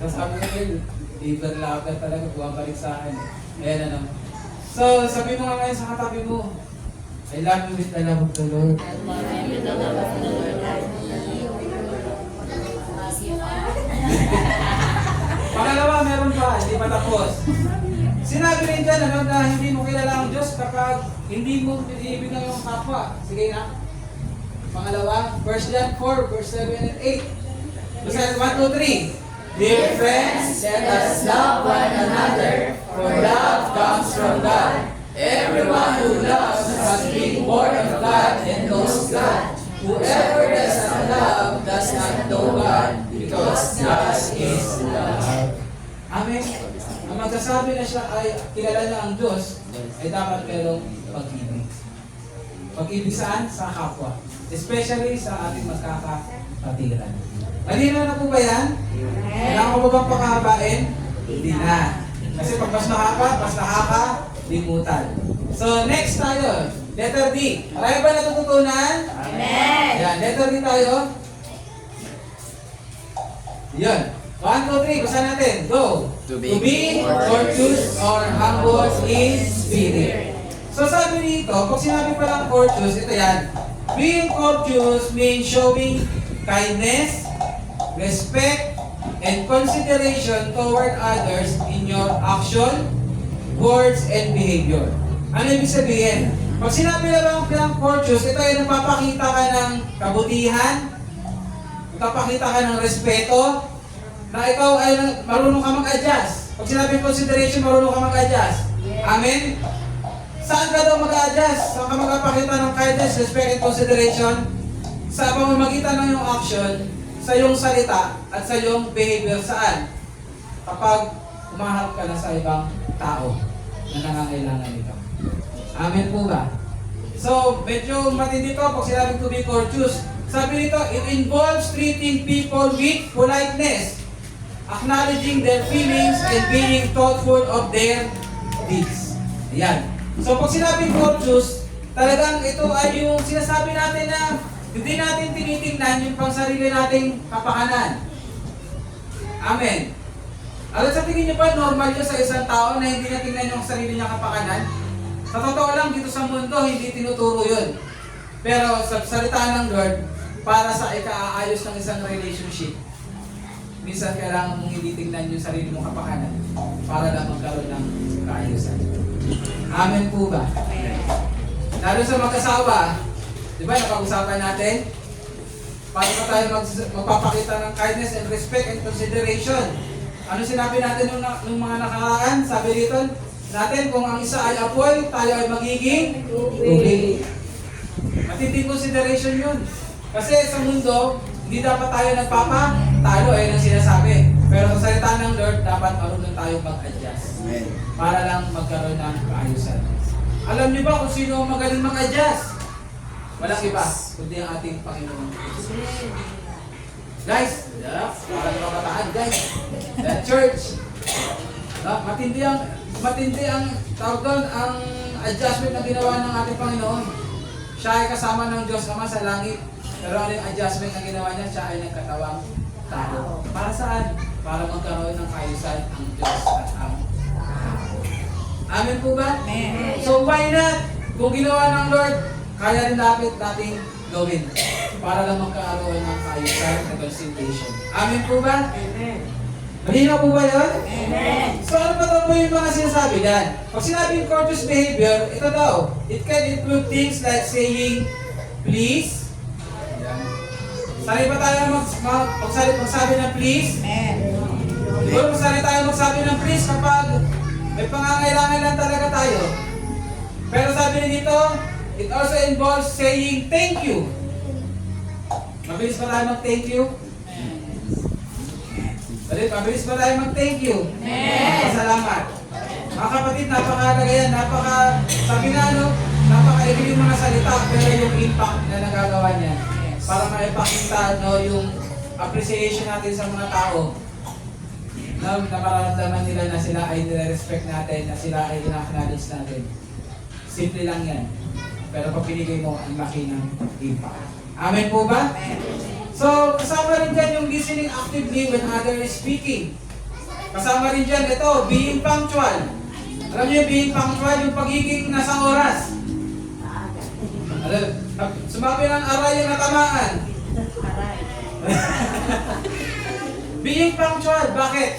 Ito sabi ko yun, liver lover talaga, bumabalik sa akin. Ayan ano. So, sabi mo nga ngayon sa katabi mo, I love you with the love of the Lord. Pangalawa, meron pa, hindi pa tapos. Sinabi rin dyan ano, na hindi mo kilala ang Diyos kapag hindi mo iibig ng iyong kapwa. Sige na. Pangalawa, 1 John 4, verse 7 and 8. Basahin 1, 2, 3. Dear friends, let us love one another, for love comes from God. Everyone who loves has been born of God and knows God. Whoever does not love does not know God, because because God is love. Amen. Ang magsasabi na siya ay kilala niya ang Diyos, ay dapat merong pag-ibig. Pag-ibig saan? Sa kapwa. Especially sa ating magkakapatiran. Malinaw na po ba yan? Kailangan ko ba bang pakahabain? Hindi na. Kasi pag mas mahaba, mas nakakalimutan. So next tayo, letter D. Marami ba natututunan? Amen. Yan, letter D tayo. Yan. 1, 2, 3, basa natin. Go! To be courteous or humble in spirit. So sabi dito, pag sinabi pa lang courteous, ito yan. Being courteous means showing kindness, respect, and consideration toward others in your action, words, and behavior. Ano ibig sabihin? Pag sinabi lang courteous, ito ay nagpapakita ka ng kabutihan, nagpapakita ka ng respeto, na ikaw ay marunong ka mag-adjust. Pag sinabi consideration, marunong ka mag-adjust. Amen? Saan ka daw mag-adjust? Saan ka magpapakita ng kindness, respect, and consideration? Sa pamamagitan ng iyong action, sa iyong salita, at sa iyong behavior. Saan? Kapag umaharap ka na sa ibang tao na nangangailangan nito. Amen po ba? So, medyo matindi to pag sinabing to be courteous. Sabi nito, it involves treating people with politeness, acknowledging their feelings, and being thoughtful of their deeds. Ayan. So, pag sinabing courteous, talagang ito ay yung sinasabi natin na hindi natin tinitingnan yung pang sarili nating kapakanan. Amen. Alam sa tingin niyo ba, normal yun sa isang tao na hindi na tingnan yung sarili niya kapakanan? Sa totoo lang, dito sa mundo, hindi tinuturo yun. Pero sa salita ng Lord, para sa ikaayos ng isang relationship, minsan kailangan mong hindi tingnan yung sarili mong kapakanan para lang magkaroon ng kaayusan. Amen po ba? Lalo sa mag-asawa, di ba napag-usapan natin? Paano pa tayo magpapakita ng kindness and respect and consideration? Ano sinabi natin nung mga nakaraan? Sabi dito natin, kung ang isa ay apoy, tayo ay magiging tubig. Matinding consideration yun. Kasi sa mundo, hindi dapat tayo nagpapatalo, ayun ang sinasabi. Pero sa salita ng Lord, dapat marunong tayo mag-adjust. Amen. Para lang magkaroon ng kaayusan. Alam niyo ba kung sino ang magaling mag-adjust? Walang iba, kundi ang ating Panginoon. Guys, para mga kataan, guys, the church, matindi ang tawag doon, ang adjustment na ginawa ng ating Panginoon. Siya ay kasama ng Diyos Ama sa langit. Pero ano yung adjustment na ginawa niya? Siya ay nagkatawang tao. Para saan? Para magkaroon ng kaayusan ang Diyos at ang tao. Amen po ba? Amen. So why not? Kung ginawa ng Lord, kaya rin dapat nating gawin para lang magkaroon ng kaayusan na concentration. Amen po ba? Amen. Malinaw po ba yun? Amen. So ano ba ito po yung mga sinasabi dyan? Pag sinabing courteous behavior, ito daw. It can include things like saying, please. Sali ba tayo magsabi ng please? Amen. Siguro masali tayo magsabi ng please kapag may pangangailangan lang talaga tayo. Pero sabi niya dito, it also involves saying thank you. Mabilis ba tayo mag-thank you? Mabilis ba tayo mag-thank you? Salamat. Mga kapatid, napakahalaga yan. Sabi na napaka-ibig yung mga salita, pero yung impact na nagagawa niya. Para maipakita yung appreciation natin sa mga tao na mararamdaman nila na sila ay nire-respect natin, na sila ay ina-acknowledge natin. Simple lang yan. Pero pag pinigay mo, ang laki ng impact. Amen po ba? So, kasama rin dyan yung listening actively when other is speaking. Kasama rin dyan, ito, being punctual. Alam niyo yung being punctual, yung pagiging nasa oras. Sumabi ng aray yung natamaan. Being punctual, bakit?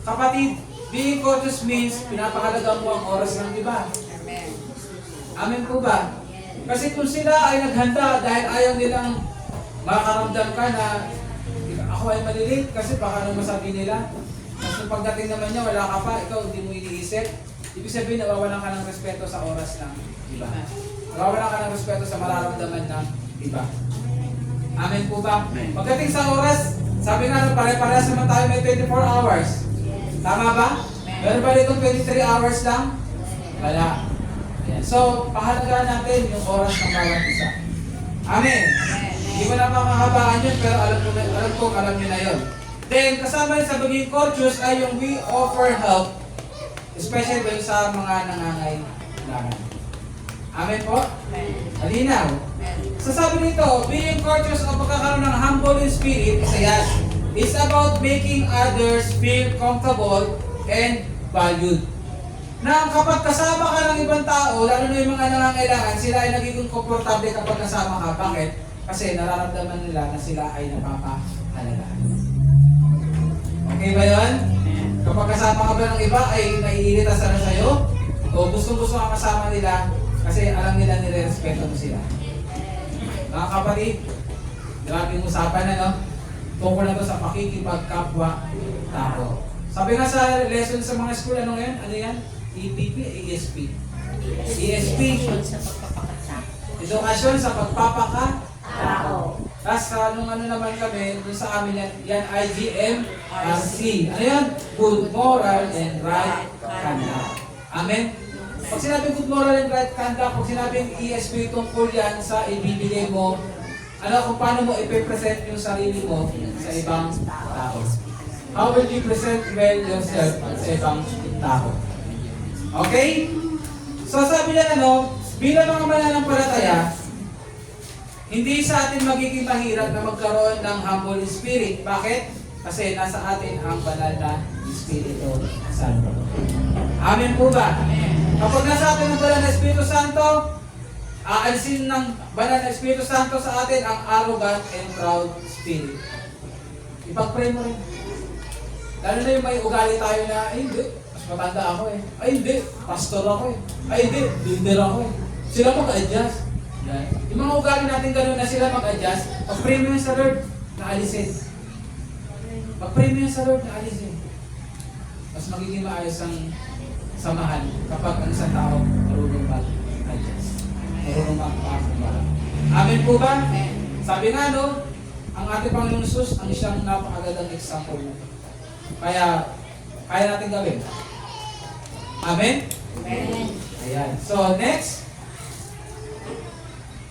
Kapatid, being courteous means pinapakalaga mo ang oras ng iba. Amen. Amen po ba? Kasi kung sila ay naghanda dahil ayaw nilang makaramdam ka na ako ay malilate kasi baka ano masabi nila. Kasi pagdating naman niya, wala ka pa, ikaw hindi mo iniisip. Ibig sabihin, nawawalan ka ng respeto sa oras ng iba. Nawawalan ka ng respeto sa mararamdaman ng iba. Amen po ba? Amen. Pagdating sa oras, Sabi nga, pare-parehas naman tayo may 24 hours. Tama ba? Meron ba ditong 23 hours lang? Wala. Ayan. So, pahalagaan natin yung oras ng bawat isa. Amen. Hindi ko na makahabaan yun, pero alam nyo na yun. Then, kasama rin sa pagiging courteous ay yung we offer help, especially dahil sa mga nangangailangan. Amen po? Malinaw. So sabi nito, being courteous o pagkakaroon ng humble in spirit, isa yan. It's about making others feel comfortable and valued. Na kapag kasama ka ng ibang tao, lalo na yung mga nangangailangan, sila ay nagiging komportable kapag kasama ka. Bakit? Kasi nararamdaman nila na sila ay napapahalagaan. Okay ba yun? Kapag kasama ka ba ng iba ay naiirita sana sa'yo, o gustong-gusto ka kasama nila kasi alam nila nire-respeto mo sila. Mga kapatid, grabe yung usapan na, no? Tungkol na to sa pakikipagkapwa-tao. Sabi nga sa lesson sa mga school, ano ngayon? Ano yan? EPP, ESP. ESP. Edukasyon sa pagpapakatao. Tapos nung ano naman kami, dun sa amin yan IGMRC. Ano yan? Good moral and right conduct. Amen? Pag sinabing good moral and right conduct, pag sinabing ESP tungkol yan sa ibibigay mo, ano kung paano mo ipipresent yung sarili mo sa ibang tao. How will you present well yourself sa ibang tao? Okay? So sabi niya bilang mga mananampalataya, hindi sa atin magiging mahirap na magkaroon ng humble spirit. Bakit? Kasi nasa atin ang banal na Espiritu Santo. Amen po ba? Kapag nasa atin ang banal na Espiritu Santo, aalisin ng banal na Espiritu Santo sa atin ang arrogant and proud spirit. Ipag-pray mo rin. Lalo na yung may ugali tayo na, ay hindi, mas matanda ako eh. Ay hindi, pastor ako eh. Ay hindi, leader ako eh. Sila mag-adjust. Yan. Yung mga ugali natin gano'n na sila mag-adjust, pag-pray mo yun sa Lord, naalisin. Pag-pray mo yun sa Lord, naalisin. Mas magiging maayos ang samahan kapag ang isang tao marunong mag-adjust. Marunong mag-pakakabara. Amen po ba? Sabi nga ang ating Panginoon Jesus ang isang napakagandang example mo. Kaya natin gawin. Amen? Amen. Ayan. So, next.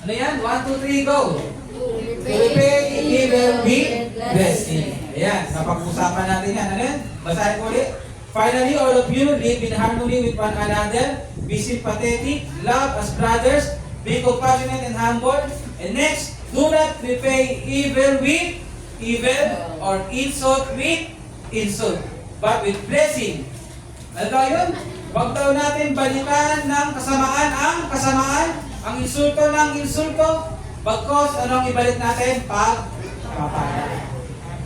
Ano yan? 1, 2, 3, go! To repay evil with blessing. Ayan. Napag-usapan natin yan. Ano yan? Basahin ko ulit. Finally, all of you live in harmony with one another. Be sympathetic. Love as brothers. Be compassionate and humble. And next, do not repay evil with evil or insult with insult, but with blessing. Ano daw yun? Huwag daw natin balikan ng kasamaan ang kasamaan, ang insulto ng insulto, bagkos anong ibalik natin? Pagpapala.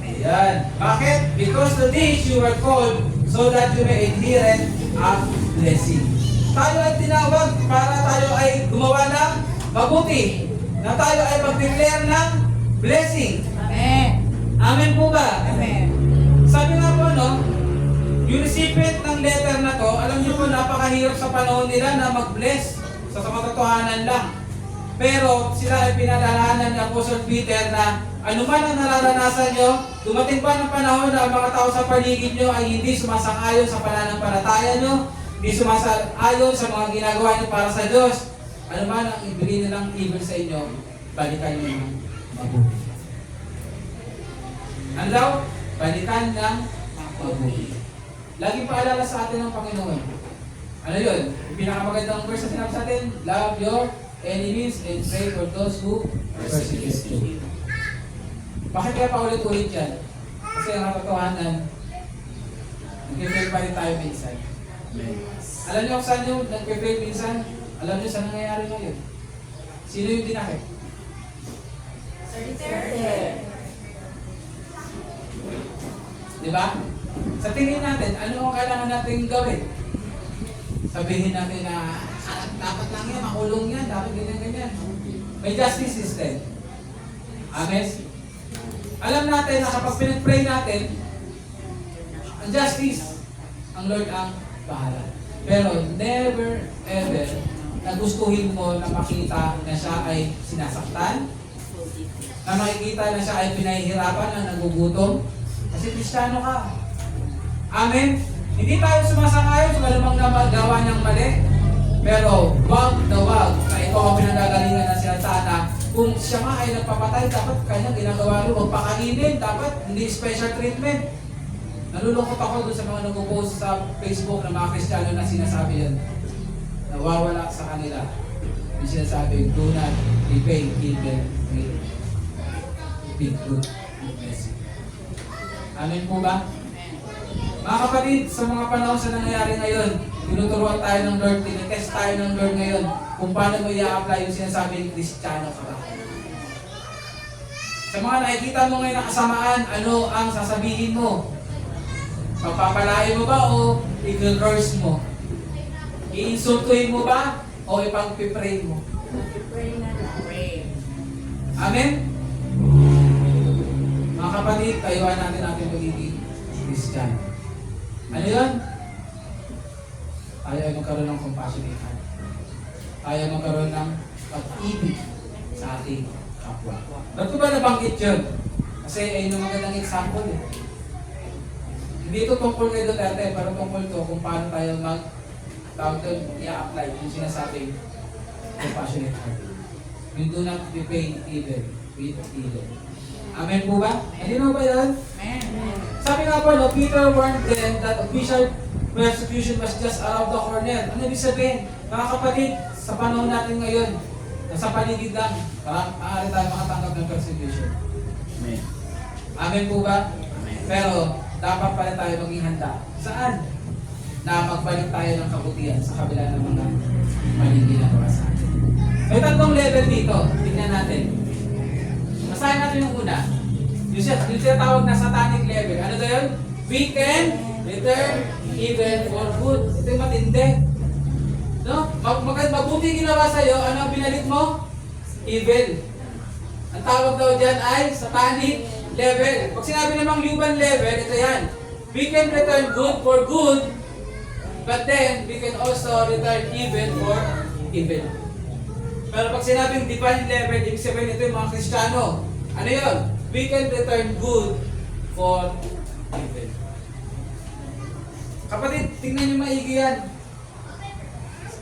Ayan. Bakit? Because to this you were called so that you may inherit a blessing. Tayo ay tinawag para tayo ay gumawa ng mabuti, na tayo ay mag-declare ng blessing. Amen. Amen po ba? Amen. Sabi nga po, yung recipient ng letter na to, alam niyo po, napakahirap sa panahon nila na mag-bless sa katotohanan lang. Pero sila ay pinalalahanan ni Apostle Peter na anuman ang nararanasan nyo, dumating pa ng panahon na ang mga tao sa paligid nyo ay hindi sumasang-ayon sa pananampalataya nyo, hindi sumasang-ayon sa mga ginagawa nyo para sa Diyos. Anuman ang ibigay nilang evil sa inyo, balikan nyo ng mabuti. Ano daw? Balikan ng mabuti. Laging paalala sa atin ng Panginoon. Ano yun? Yung pinakamagandang verse na sinabi sa atin, love your enemies and pray for those who persecute you. Bakit kaya paulit-ulit yan? Kasi ang katotohanan, nag-fail pa rin tayo minsan. Alam niyo kung saan yung nag-fail minsan? Alam niyo saan nangyayari ngayon? Sino yung dinakit? Diba? Sa tingin natin, ano ang kailangan natin gawin? Sabihin natin na dapat lang yan, makulong yan, dapat ganyan-ganyan. May justice system. Amen? Alam natin na kapag pinag-pray natin, ang justice, ang Lord ang bahala. Pero never ever na gustuhin mo na makita na siya ay sinasaktan, na makikita na siya ay pinahihirapan na nagugutom? Kasi Kristiyano ka. Amen? Hindi tayo sumasang-ayon sa malamang na magawa ng mali. Pero wag na wag na ikaw ang pinanggagalingan na siya sana. Kung siya nga ay nagpapatay, dapat kanyang ginagawa rin. Huwag pakainin, dapat hindi special treatment. Nalulungkot ako dun sa mga nag-post sa Facebook ng mga Kristiyano na sinasabi yun. Nawawala sa kanila. Yung sinasabi, do not repay evil with good mercy. Amen po ba? Mga kapatid, sa mga panahon sa nangyayari ngayon, tinuturuan tayo ng Lord, tinitest tayo ng Lord ngayon kung paano mo i-apply yung sinasabing Kristiyano ka ba. Sa mga nakikita mo ngayon na kasamaan, ano ang sasabihin mo? Pagpapalain mo ba o i-curse mo? I-insultuhin mo ba o ipag-pray mo? Pray na lang. Pray. Amen? Mga kapatid, tayuan natin natin magiging Christian. Ano yun? Tayo ay magkaroon ng compassionate heart. Tayo ay magkaroon ng pag-ibig sa ating kapwa. Ba't ko ba nabanggit yun? Kasi ay yung magandang example eh. Hindi ito tungkol kay Duterte, pero tungkol to kung paano tayo tawag doon, i-apply yung sinasabing compassionate heart. You do not repay evil with evil. Amen po ba? Hindi mo ba yan? Amen. Sabi nga po, no, Peter warned them that official persecution was just around the corner. Ano ibig sabihin? Mga kapatid, sa panahon natin ngayon, nasa paligid lang, maaari tayo makatanggap ng persecution. Amen. Amen po ba? Pero, dapat pa rin tayo maging handa. Saan? Na magbalik tayo ng kabutihan sa kabila ng mga maling ginagawa sa atin. May tatlong level dito. Tingnan natin. Basahin natin yung una. Yung tinatawag na satanic level. Ano daw yun? We can return evil for good. Ito yung matindi. No? Mabuti ginawa sa'yo, ano ang binalit mo? Evil. Ang tawag daw dyan ay satanic level. Pag sinabi namang human level, ito yan. We can return good for good, but then we can also return evil for evil. Pero pag sinabing divine level, ibig sabihin ito yung mga Kristiyano. Ano yun? We can return good for evil. Kapatid, tingnan niyo maigi yan.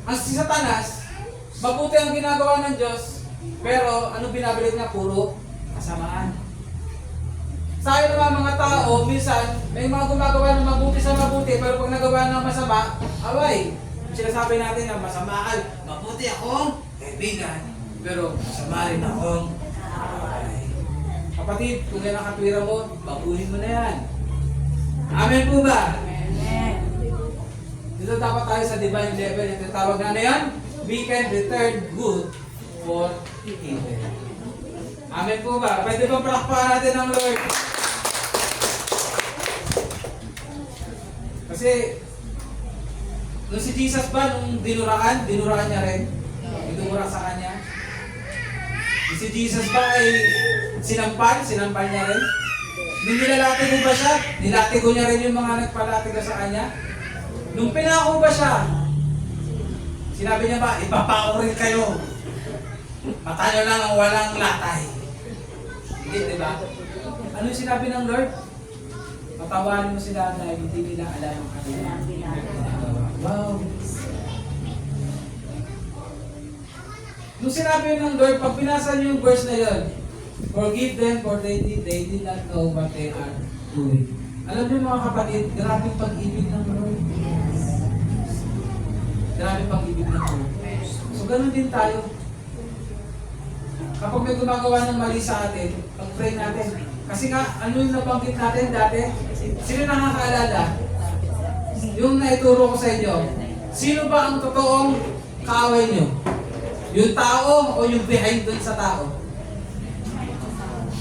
Ang si Satanas, mabuti ang ginagawa ng Diyos, pero ano binabalik niya? Puro kasamaan. Sa akin naman mga tao, minsan, may mga gumagawa ng mabuti sa mabuti, pero pag nagawa ng masama, away. Sinasabi natin na masamaan, mabuti akong kaibigan, pero masama rin akong away. Kapatid, kung yan ang katwira mo, baguhin mo na yan. Amen po ba? Amen. Dito dapat tayo sa divine level. Ito tawag na ano yan? We can return good for evil. Amen po ba? Pwede bang palakpakan natin ang Lord? Kasi, nung si Jesus ba, nung dinuraan niya rin. Dinura sa kanya. Nung si Jesus ba ay sinampal niya rin. Nung nilalatigo ba siya, nilatigo niya rin yung mga nagpalatigo sa kanya. Nung pinako ba siya, sinabi niya ba, ipapako rin kayo. Matalo lang ang walang latay. Hindi, di ba? Ano yung sinabi ng Lord? Patawarin mo sila na hindi nila alam ang kanilang ginagawa. Wow! Nung sinabi ng Lord, pag binasa niyo yung verse na yun, forgive them for they did not know what they are doing. Alam niyo mga kapatid, grabe pag-ibig ng Lord. Grabe pag-ibig ng Lord. So ganun din tayo. Kapag may gumagawa ng mali sa atin, pag-pray natin. Kasi nga, ano yung nabanggit natin dati? Sino nakakaalala? Yung naituro ko sa inyo. Sino ba ang totoong kaaway nyo? Yung tao o yung behind dun sa tao?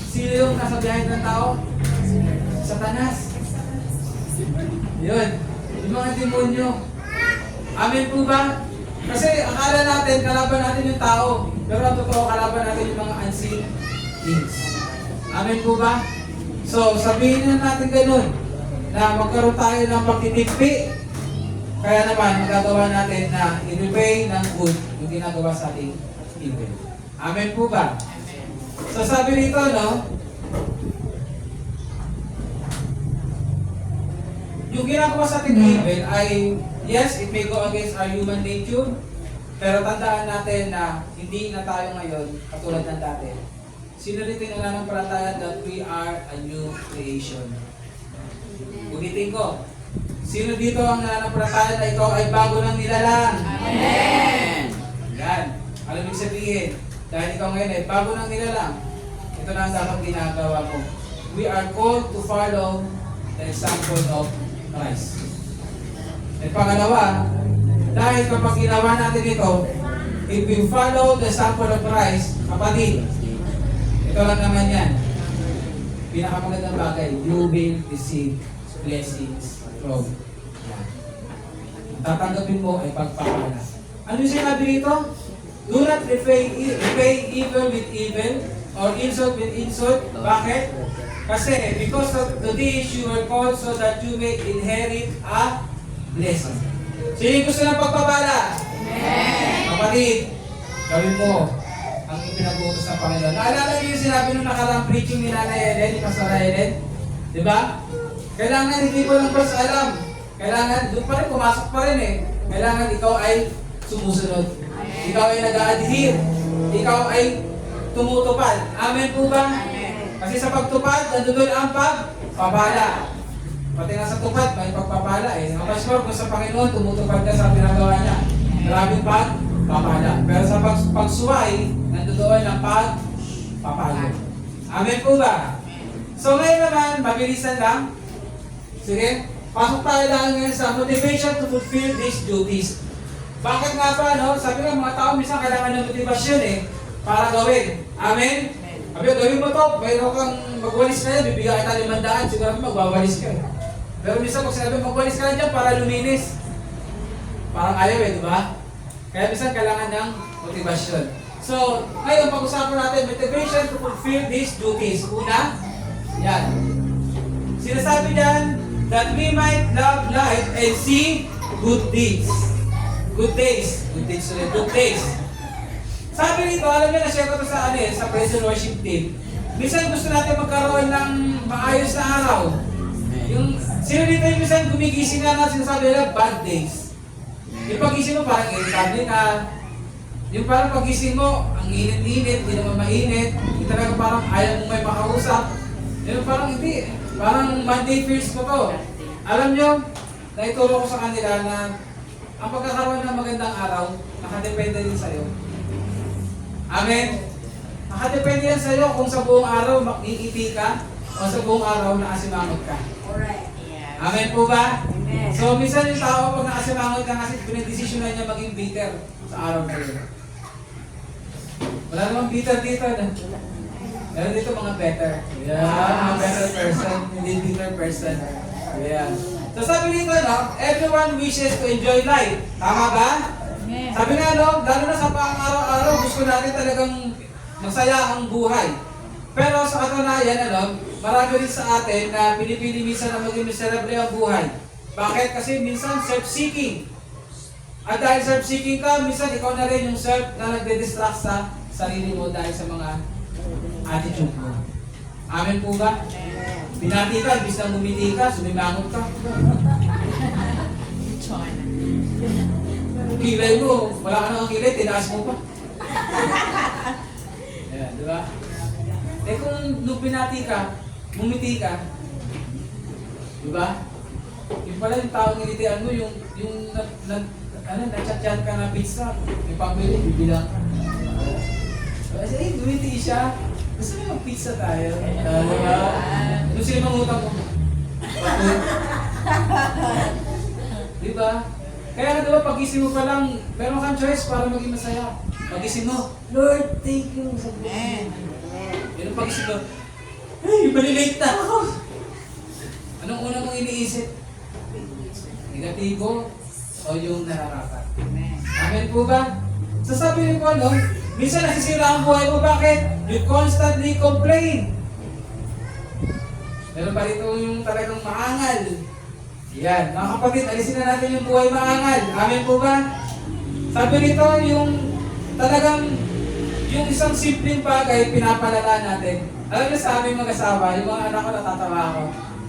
Sino yung nasa behind ng tao? Satanas. Yun. Yung mga demonyo. Amen po ba? Kasi akala natin, kalaban natin yung tao. Pero ang totoo, kalaban natin yung mga unseen things. Amen po ba? So, sabihin na natin ganun, na magkaroon tayo ng pagtitimpi. Kaya naman, magagawa natin na i-repay ng good yung ginagawa sa ating evil. Amen po ba? So sabi rito, no? Yung ginagawa sa ating evil ay, yes, it may go against our human nature, pero tandaan natin na hindi na tayo ngayon katulad ng dati. Sino rito yung nananampalataya that we are a new creation? Ulitin ko. Sino dito ang nananampalataya na ikaw ay bago ng nilalang? Amen. Yan. Alam mo sabihin, dahil ikaw ngayon ay bago ng nilalang, ito na ang dapat ginagawa mo. We are called to follow the example of Christ. At pangalawa, dahil kapag ginawa natin ito, if we follow the example of Christ, kapatid, ito lang naman yan. Pinakamagandang bagay, you will receive blessings from God. Ang tatanggapin mo ay pagpapala. Ano yung sinabi dito? Do not repay evil with evil or insult with insult. Bakit? Kasi because of the days you were called so that you may inherit a blessing. Sino gusto ng pagpapala? Amen. Kapatid, gawin mo ang ipinag-uutos ng Panginoon. Naalala niyo yung sinabi nung nakarang preaching ni Nanay Ellen, ni Pastor Ellen? Di ba? Kailangan hindi mo lang basta alam. Kailangan, doon pa rin, pumasok pa rin eh. Kailangan ikaw ay sumusunod. Ikaw ay nag-a-adhere. Ikaw ay tumutupad. Amen po ba? Kasi sa pagtupad, nandun ang pagpapala. Pati nga sa tupad, may pagpapala eh. Ang mas more, kung sa Panginoon, tumutupad ka sa pinagawa niya. Maraming pagpapala. Pero sa pagsuway, nandun ang pagpapala. Amen po ba? So ngayon naman, mabilisan lang. Sige, pasok tayo lang ngayon sa motivation to fulfill these duties. Bakit nga ba, no? Sabi nga, mga tao, minsan kailangan ng motivasyon eh, para gawin. Amen? Sabi, gawin mo to, mayroon kang magwalis na yan, bibigyan kita 500, siguro magwawalis ka eh. Pero minsan pag sinabi, magwalis ka na dyan para luminis. Parang ayaw eh, di ba? Kaya minsan kailangan ng motivasyon. So, ngayon pag-usapan natin, motivation to fulfill these duties. Una, yan. Sinasabi dyan, that we might love life and see good deeds. Good days. Good days ulit. Good days. Sabi nito, alam niyo, na-share ko ito sa, sa praise and worship team. Minsan gusto natin magkaroon ng maayos na araw. Yung, sino dito yung minsan gumigising na sinasabi nila, bad days. Yung pagising mo parang irritable ka. Yung parang pagising mo, ang init-init, hindi naman mainit. Hindi talaga parang ayaw mo may makausap. Yung parang hindi. Parang Monday fears ko to. Alam niyo, naituro ko sa kanila na ang pagkakaroon ng magandang araw, nakadepende din sa'yo. Amen? Nakadepende yan sa'yo kung sa buong araw makikiti ka o sa buong araw nakasimangot ka. Alright. Yes. Amen po ba? Amen. So, minsan yung tao pag nakasimangot ka kasi pinag-desisyon na niya maging bitter sa araw na yun. Wala namang bitter dito. Meron dito mga better. Yeah, mga better person, hindi bitter person. Yeah. So sabi dito, no, everyone wishes to enjoy life. Tama ba? Amen. Sabi nga, no, lalo na sa pang-araw-araw, gusto natin talagang masaya ang buhay. Pero sa katunayan, marami rin sa atin na pinipili minsan na maging miserable ang buhay. Bakit? Kasi minsan self-seeking. At dahil self-seeking ka, minsan ikaw na rin yung self na nagde-distract sa sarili mo dahil sa mga attitude mo. Amen po ba? Binati ka, imbis na bumiti ka, sumimangot ka. Kilay mo, wala ka nang kilay, tinaas mo pa. Ayan, di ba? Eh kung nung binati ka, bumiti ka, di ba? Yung pala yung taong nilitian mo, yung natchat-chat ka na pizza, yung pambili, bibilang ka. Kasi bumiti siya, gusto mo yung pizza tayo? Diba? Kung sino mangutang mo? Diba? Kaya nga diba, pagising mo pa lang, meron kang choice para maging masaya. Pagising mo, Lord, thank you. Amen. Yun ang pagising mo, ay, malilate na ako. Anong una mong iniisip? Negatibo o yung nararapat? Amen. Amen po ba? Sasabihin ko minsan nasisira ang buhay mo. Bakit? You constantly complain. Meron pa rito yung talagang maangal. Yan. Mga kapatid, alisin na natin yung buhay maangal. Amen po ba? Sabi rito yung talagang yung isang simpleng bagay, pinapalala natin. Alam niyo sa aming mag-asawa, yung mga anak ko natatawa ako.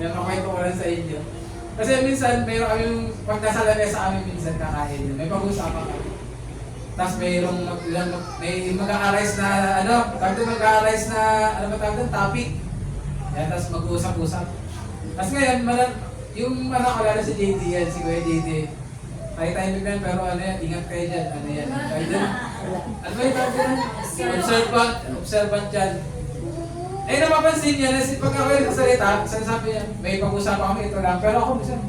Yan, makwento ko lang sa inyo. Kasi minsan, mayroon kami, pag nasa lamesa kami minsan kakain yun, may pag-usapan kami. Tapos may mag-a-arise na, mag-a-arise na, topic. Yan, tapos mag-uusap-usap. Tapos ngayon, yung anak ko, lalo si JD yan, si Kuya JD. Tayo-tayo bigyan, pero ingat kayo dyan. Ano yan? Kayo dyan? Ano ba yung tawag dyan? Observant dyan. Eh, napapansin niya na pag ako yung sasalita, sinasabi niya, may pag-usapan kami ito lang. Pero ako, minsan,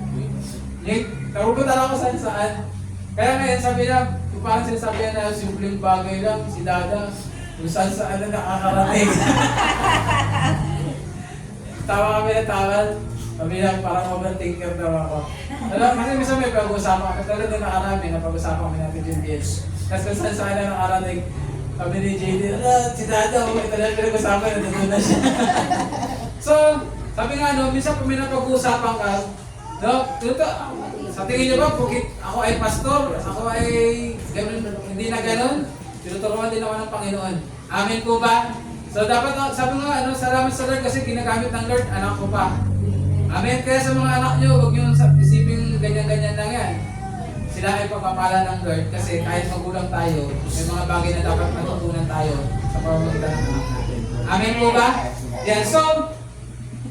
napupunta ako saan. Kaya ngayon, sabi niya, kung parang sinasabi niya na simpleng bagay lang, si Dada, kung saan na nakakarating. Tawa kami na tawal. Sabi niya, parang overthinker daw ako. Kasi minsan may pag-usapan kami, talaga nakarami, napag-usapan kami natin yung DS. Tapos kung saan na nakarating, sabi ni JD, si Dada, ito lang pinag-usapan, natutunan na siya. So, sabi nga, minsan kung may napag-uusapan ka, sa tingin niyo ba, porque ako ay pastor, ako ay hindi na ganun, tinuturuan din ako ng Panginoon. Amen po ba? So, dapat, sabi nga, salamat sa Lord kasi ginagamit ng Lord, anak ko pa. Amen. Kaya sa mga anak niyo, huwag niyo isipin ganyan-ganyan lang yan. Sila ay pagpapala ng Lord kasi kahit magulang tayo, may mga bagay na dapat matutunan tayo sa pamamagitan ng anak natin. Amen po ba? Yan. So,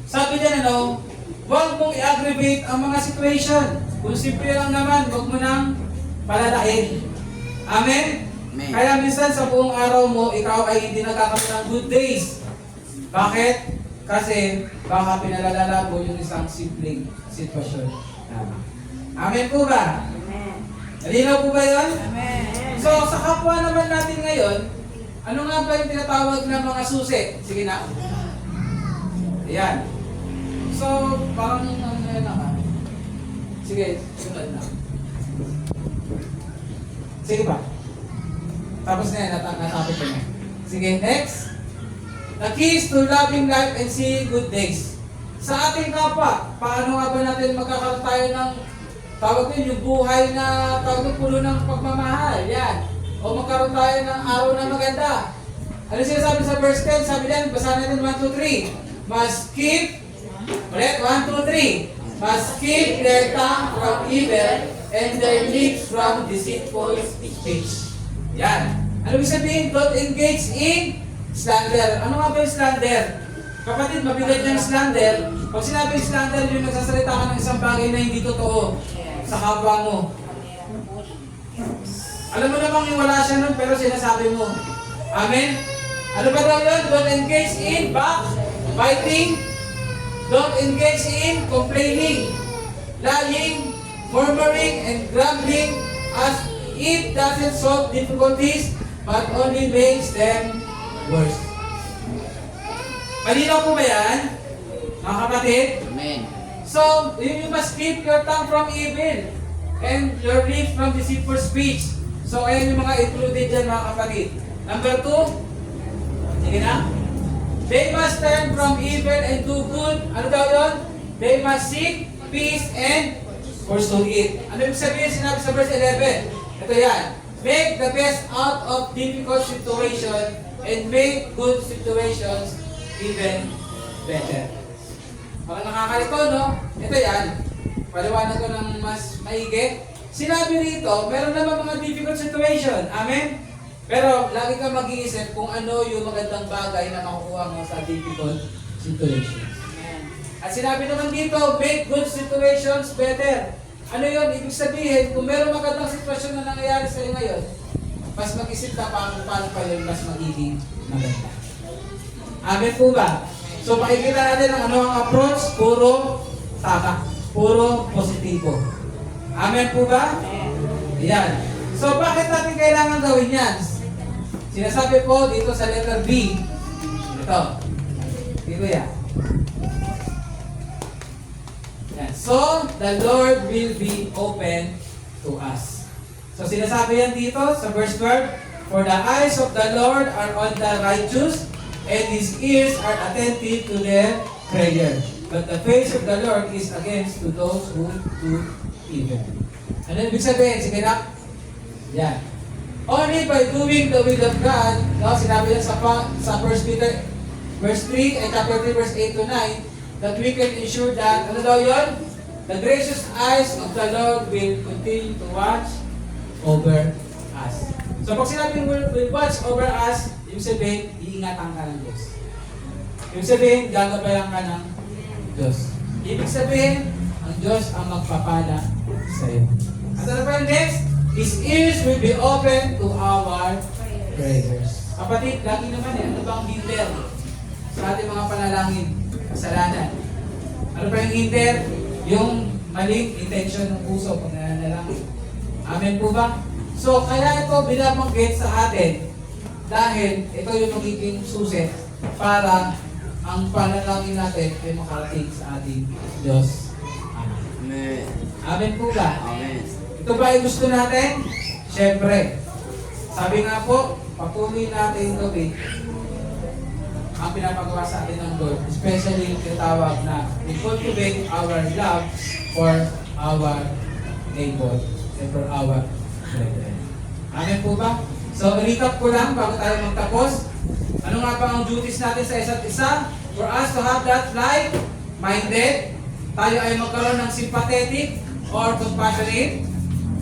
sabi niya huwag mong i-aggravate ang mga situation. Kung simple lang naman, huwag mo nang palalain. Amen? Amen. Kaya minsan sa buong araw mo, ikaw ay hindi nagkakaroon ng good days. Bakit? Kasi baka pinalalala mo yung isang simpleng sitwasyon. Amen po ba? Nalinaw po ba yun? Amen. So, sa kapwa naman natin ngayon, ano nga ba yung tinatawag na mga susi? Sige na. Ayan. So, parang yan na. Sige, sunod na. Sige pa. Tapos na yan, natapit ko na. Sige, next. The keys to loving life and seeing good days. Sa ating kapwa, paano nga ba natin magkakaroon tayo ng tawag din yung buhay na tawag ng pulo ng pagmamahal. Yan. O magkaroon tayo ng araw na maganda. Ano sinasabi sa verse 10? Sabi din, basahin natin 1, 2, 3. Must keep, ulit, 1, 2, 3. Must keep their tongue from evil and their lips from deceitful speech. Yan. Ano ibig sabihin? Don't engage in slander. Ano nga ba yung slander? Kapatid, mabigat yung slander. Pag sinabing slander, yung nagsasalita ka ng isang bagay na hindi totoo sa kapwa mo. Alam mo namang wala siya nun, pero sinasabi mo. Amen? Ano ba daw yun? Don't engage in backbiting. Don't engage in complaining, lying, murmuring, and grumbling, as it doesn't solve difficulties, but only makes them worse. Malinaw po ba yan? Mga kapatid? Amen. So, you must keep your tongue from evil and your lips from deceitful speech. So, ayan yung mga included dyan mga kapatid. Number 2, sige na. They must turn from evil and do good. Ano daw yun? They must seek peace and pursue it. Ano yung sabihin sinabi sa verse 11? Ito yan. Make the best out of difficult situation and make good situations even better. Mga nakakalito, no? Ito yan. Paliwanag ko ng mas maigi. Sinabi rito, meron naman mga difficult situation. Amen? Pero lagi kang mag-iisip kung ano yung magandang bagay na makukuha mo sa difficult situations. At sinabi naman dito, make good situations better. Ano yun? Ibig sabihin, kung meron magandang sitwasyon na nangyayari sa iyo ngayon, mas mag-isip ka paano pa yun mas magiging maganda. Amen po ba? So pakikita natin ang ano ang approach, puro tama, puro positibo. Amen po ba? Ayan. So bakit natin kailangan gawin yan? Sinasabi po dito sa letter B. Ito. Dito yan. Yan. So the Lord will be open to us. So sinasabi yan dito sa verse 12. For the eyes of the Lord are on the righteous, and His ears are attentive to their prayer. But the face of the Lord is against to those who do evil. Ano ibig sabihin? Sige na. Yan. Only by doing the will of God, no, sinabi yan sa 1 Peter verse 3 and chapter 3 verse 8 to 9, that we can ensure that, ano daw yun? The gracious eyes of the Lord will continue to watch over us. So pag sinabing will watch over us, ibig sabihin, iingatan ka ng Diyos. Ibig sabihin, gagabayan ka ng Diyos. Ibig sabihin, ang Diyos ang magpapala sa iyo. At ano pa yung next? His ears will be open to our prayers. Kapatid, lagi naman ano ba ang hinder sa ating mga panalangin? Kasalanan. Ano pa yung hinder? Yung maling intention ng puso pag nananalangin. Amen po ba? So, kaya ito binabanggit sa atin dahil ito yung magiging susi para ang panalangin natin ay makarating sa ating Diyos. Amen. Amen po ba? Amen. Ito ba ay gusto natin? Siyempre. Sabi nga po, patuloy natin gawin ang pinapagawa sa atin ng Lord, especially yung tinatawag na we cultivate our love for our neighbor and for our brethren. Amen po ba? So, recap ko lang bago tayo magtapos. Ano nga ba ang duties natin sa isa't isa? For us to have that like-minded, tayo ay magkaroon ng sympathetic or compassionate.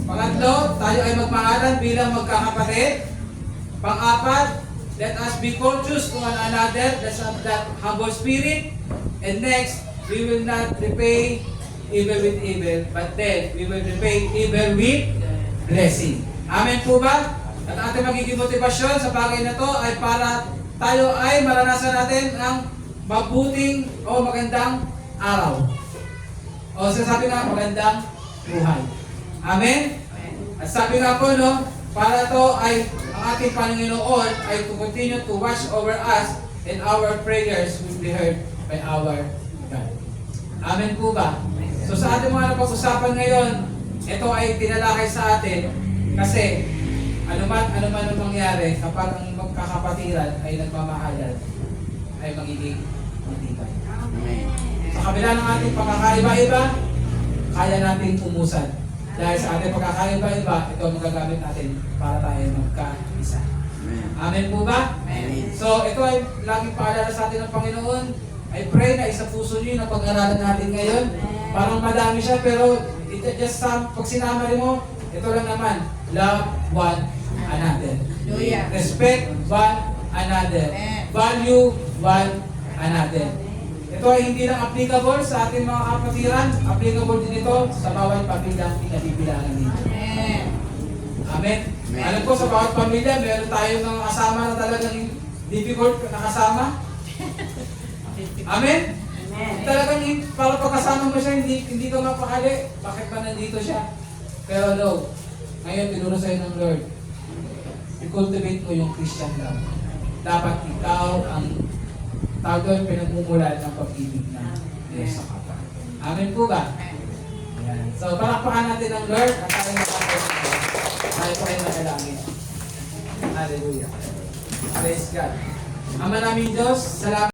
Pangatlo, tayo ay magmahalan bilang magkakapatid. Pang-apat, let us be courteous to one another. Let's have that humble spirit. And next, we will not repay evil with evil, but then we will repay evil with blessing. Amen po ba? At ating magiging motivasyon sa bagay na to ay para tayo ay maranasan natin ang mabuting o magandang araw. O sasabi nga, magandang buhay. Amen? At sabi nga po, no, para to ay ang ating Panginoon ay to continue to watch over us and our prayers will be heard by our God. Amen po ba? So sa ating mga napag-usapan ngayon, ito ay tinalakay sa atin kasi ano man ang mangyari kapag ang magkakapatiran ay nagmamahalan ay magiging matibay. Amen. Sa kabila ng ating pagkakaiba-iba, kaya natin umusan. Dahil sa ating pagkakaiba-iba, ito ang magagamit natin para tayo magkaisa. Amen. Amen po ba? Amen. So, ito ay laging paalala sa atin ng Panginoon. I pray na isa puso niyo na pag-aralan natin ngayon. Parang madami siya, pero just pag sinama rin mo, ito lang naman, love one another. Hallelujah. Respect one another. Amen. Value one another. Ito ay hindi lang applicable sa ating mga kapatiran, applicable din ito sa bawat pamilyang pinabibilangan nito. Amen. Amen? Amen. Alam ko sa bawat pamilya, meron tayong mga kasama na talagang difficult na kasama. Amen? Amen. Talagang para pagkasama mo siya, hindi ka mapakali. Bakit ba nandito siya? Pero no, ngayon tinuro sa'yo ng Lord, i-cultivate mo yung Christian love. Dapat ikaw ang tawag doon pinagmumulan ng pag-ibig ng Diyos sa kapwa. Amen po ba? Ayan. So, palakpakan natin ang Lord at tayo magpapalagay. Tayo pa kayo makalangin. Hallelujah. Praise God. Ama namin Diyos, salamat.